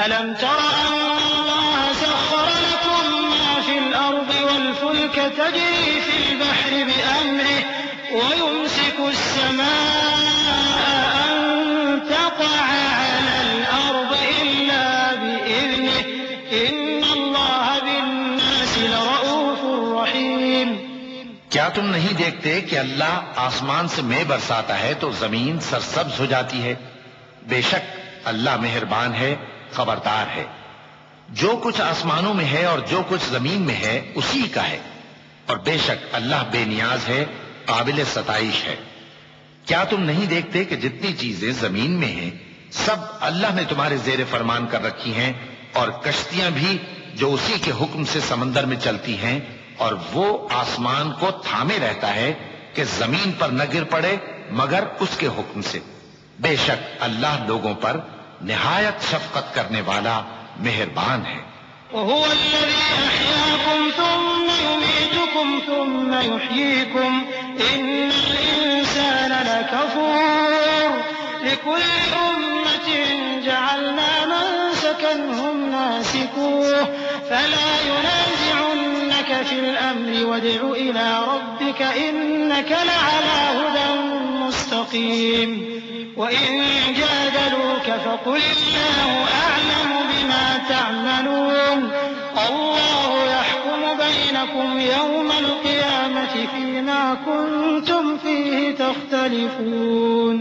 أَلَمْ تَرَ أَنَّ اللَّهَ سَخَّرَ لَكُم مَّا فِي الْأَرْضِ وَالْفُلْكَ تَجْرِي فِي الْبَحْرِ بِأَمْرِهِ وَيُمْسِكُ السَّمَاءَ تم نہیں دیکھتے کہ اللہ آسمان سے مے برساتا ہے تو زمین سرسبز ہو جاتی ہے؟ بے شک اللہ مہربان ہے، خبردار ہے۔ جو کچھ آسمانوں میں ہے اور جو کچھ زمین میں ہے اسی کا ہے، اور بے شک اللہ بے نیاز ہے، قابل ستائش ہے۔ کیا تم نہیں دیکھتے کہ جتنی چیزیں زمین میں ہیں سب اللہ نے تمہارے زیر فرمان کر رکھی ہیں، اور کشتیاں بھی جو اسی کے حکم سے سمندر میں چلتی ہیں، اور وہ آسمان کو تھامے رہتا ہے کہ زمین پر نہ گر پڑے مگر اس کے حکم سے۔ بے شک اللہ لوگوں پر نہایت شفقت کرنے والا مہربان ہے۔ وهو الذي أحياكم ثم يميتكم ثم يحييكم إن الإنسان لكفور لكل أمة جعلنا منسكا هم ناسكوه فلا ينازعنك في الأمر وادع إلى ربك إنك لعلى هدى مستقيم وإن جادلوك فقل الله أعلم بما تعملون الله يحكم بينكم يوم القيامة فيما كنتم فيه تختلفون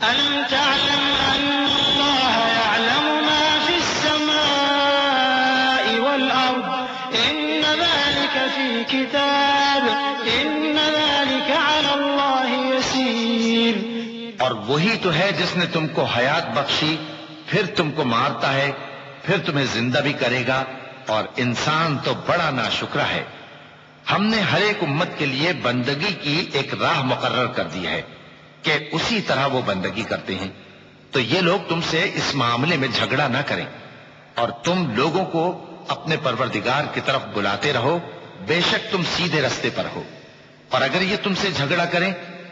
ألم تعلم أن الله يعلم ما في السماء والأرض إن ذلك في كتاب إن ذلك على الله يسير۔ اور وہی تو ہے جس نے تم کو حیات بخشی، پھر تم کو مارتا ہے، پھر تمہیں زندہ بھی کرے گا، اور انسان تو بڑا ناشکرا ہے۔ ہم نے ہر ایک امت کے لیے بندگی کی ایک راہ مقرر کر دی ہے کہ اسی طرح وہ بندگی کرتے ہیں، تو یہ لوگ تم سے اس معاملے میں جھگڑا نہ کریں، اور تم لوگوں کو اپنے پروردگار کی طرف بلاتے رہو، بے شک تم سیدھے رستے پر ہو۔ اور اگر یہ تم سے جھگڑا کریں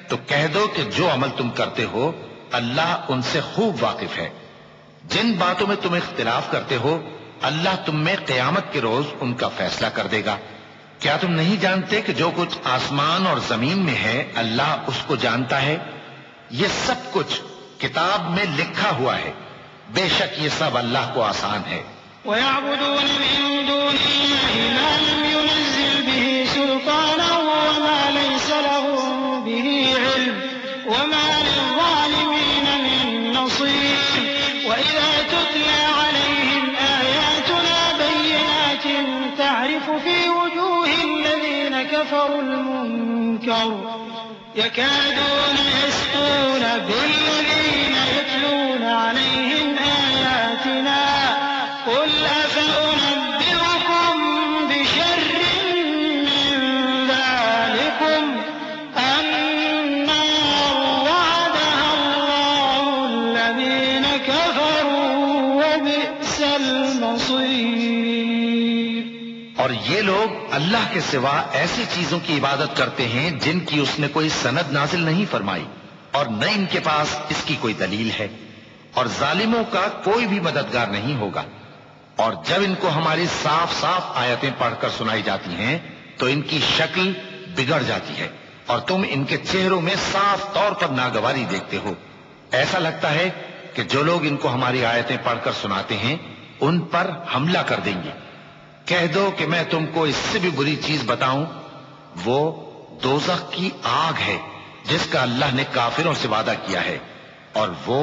تو کہہ دو کہ جو عمل تم کرتے ہو اللہ ان سے خوب واقف ہے۔ جن باتوں میں تم اختلاف کرتے ہو اللہ تم میں قیامت کے روز ان کا فیصلہ کر دے گا۔ کیا تم نہیں جانتے کہ جو کچھ آسمان اور زمین میں ہے اللہ اس کو جانتا ہے؟ یہ سب کچھ کتاب میں لکھا ہوا ہے، بے شک یہ سب اللہ کو آسان ہے۔ وَيَعْبُدُونَ مِن دُونِ اللَّهِ مَا لَمْ يُنَزِّلْ بِهِ سُلْطَانًا وَمَا لَيْسَ لَهُم بِهِ عِلْمٌ وَمَا لِلظَّالِمِينَ مِن نَّصِيرٍ وَإِذَا تُتْلَىٰ عَلَيْهِمْ آيَاتُنَا بَيِّنَاتٍ تَعْرِفُ فِي وُجُوهِ الَّذِينَ كَفَرُوا الْمُنكَرَ يَكَادُونَ يَسْطُونَ بِالَّذِينَ يَتْلُونَ عَلَيْهِمْ آيَاتِنَا قُلْ أَفَأُنَبِّئُكُم بِشَرٍّ مِّن ذَٰلِكُمْ النَّارُ وَعَدَهَا اللَّهُ الَّذِينَ كَفَرُوا وَبِئْسَ الْمَصِيرُ۔ اور یہ لوگ اللہ کے سوا ایسی چیزوں کی عبادت کرتے ہیں جن کی اس نے کوئی سند نازل نہیں فرمائی، اور نہ ان کے پاس اس کی کوئی دلیل ہے، اور ظالموں کا کوئی بھی مددگار نہیں ہوگا۔ اور جب ان کو ہماری صاف صاف آیتیں پڑھ کر سنائی جاتی ہیں تو ان کی شکل بگڑ جاتی ہے، اور تم ان کے چہروں میں صاف طور پر ناگواری دیکھتے ہو۔ ایسا لگتا ہے کہ جو لوگ ان کو ہماری آیتیں پڑھ کر سناتے ہیں ان پر حملہ کر دیں گے۔ کہہ دو کہ میں تم کو اس سے بھی بری چیز بتاؤں، وہ دوزخ کی آگ ہے جس کا اللہ نے کافروں سے وعدہ کیا ہے، اور وہ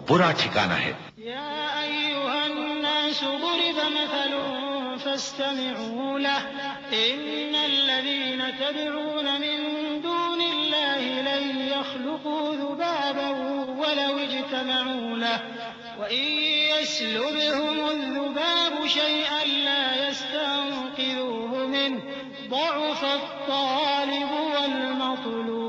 برا ٹھکانہ ہے۔ يا أيها الناس ضرب مثل فاستمعوا له إن الذين تدعون من دون الله لن يخلقوا ذبابا ولو اجتمعوا له وإن يسلبهم الذباب شيئا لا يستنقذوه منه ضعف الطالب والمطلوب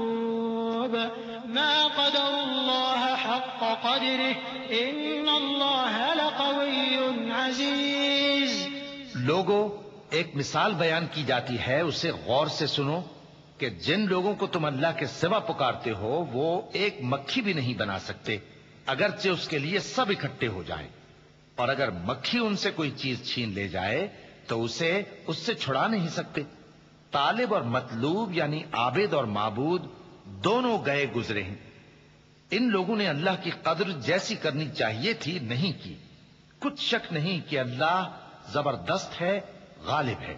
ما قدر الله حق قدره إن الله لقوي عزيز۔ لوگوں، ایک مثال بیان کی جاتی ہے، اسے غور سے سنو کہ جن لوگوں کو تم اللہ کے سوا پکارتے ہو وہ ایک مکھی بھی نہیں بنا سکتے اگرچہ اس کے لیے سب اکٹھے ہو جائیں، اور اگر مکھی ان سے کوئی چیز چھین لے جائے تو اسے اس سے چھڑا نہیں سکتے۔ طالب اور مطلوب یعنی عابد اور معبود دونوں گئے گزرے ہیں۔ ان لوگوں نے اللہ کی قدر جیسی کرنی چاہیے تھی نہیں کی۔ کچھ شک نہیں کہ اللہ زبردست ہے، غالب ہے۔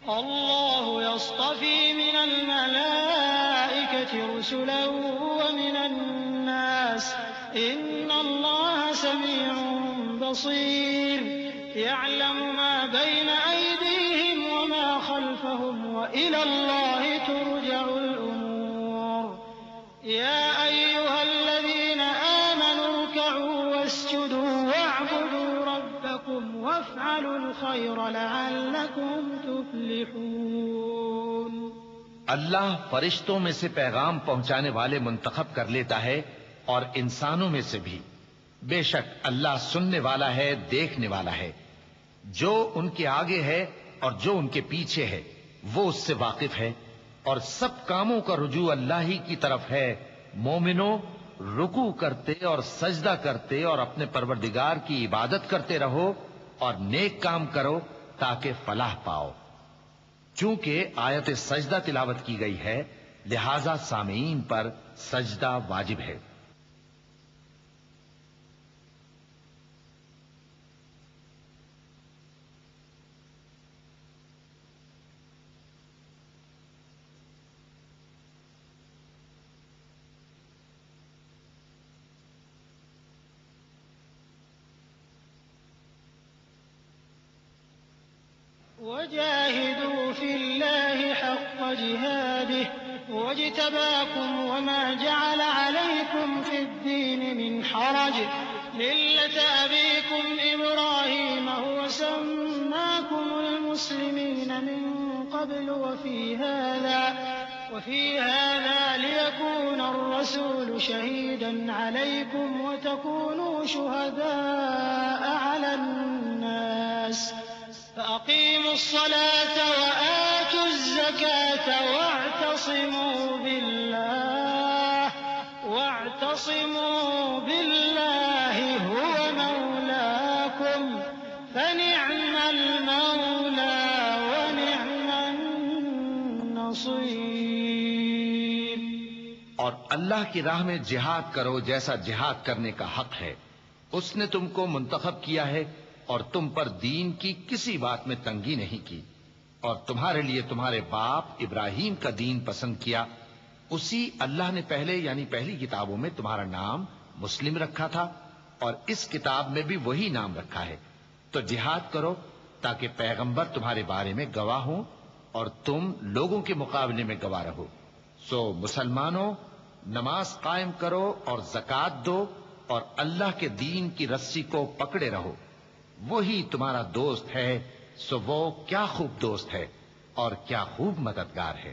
الله يصطفي من الملائكة رسلا ومن الناس إن الله سميع بصير يعلم ما بين أيديهم وما خلفهم وإلى الله ترجع الأمور يا أيها الذين آمنوا اركعوا واسجدوا واعبدوا ربكم وافعلوا الخير لعلكم تفلحون اللہ فرشتوں میں سے پیغام پہنچانے والے منتخب کر لیتا ہے اور انسانوں میں سے بھی. بے شک اللہ سننے والا ہے، دیکھنے والا ہے. جو ان کے آگے ہے اور جو ان کے پیچھے ہے وہ اس سے واقف ہے، اور سب کاموں کا رجوع اللہ ہی کی طرف ہے. مومنوں، رکوع کرتے اور سجدہ کرتے اور اپنے پروردگار کی عبادت کرتے رہو اور نیک کام کرو تاکہ فلاح پاؤ. چونکہ آیت سجدہ تلاوت کی گئی ہے لہذا سامعین پر سجدہ واجب ہے. وجاهدوا في الله حق جهاده واجتباكم وما جعل عليكم في الدين من حرج ملة أبيكم إبراهيم هو سماكم المسلمين من قبل وفي هذا ليكون الرسول شهيدا عليكم وتكونوا شهداء على الناس فأقيموا الصلاة وآتوا الزكاة واعتصموا بالله هو مولاكم فنعم المولى ونعم النصير. اور اللہ کی راہ میں جہاد کرو جیسا جہاد کرنے کا حق ہے. اس نے تم کو منتخب کیا ہے اور تم پر دین کی کسی بات میں تنگی نہیں کی، اور تمہارے لیے تمہارے باپ ابراہیم کا دین پسند کیا. اسی اللہ نے پہلے یعنی پہلی کتابوں میں تمہارا نام مسلم رکھا تھا اور اس کتاب میں بھی وہی نام رکھا ہے. تو جہاد کرو تاکہ پیغمبر تمہارے بارے میں گواہ ہوں اور تم لوگوں کے مقابلے میں گواہ رہو. سو مسلمانوں، نماز قائم کرو اور زکوٰۃ دو اور اللہ کے دین کی رسی کو پکڑے رہو. وہی تمہارا دوست ہے. سو وہ کیا خوب دوست ہے اور کیا خوب مددگار ہے.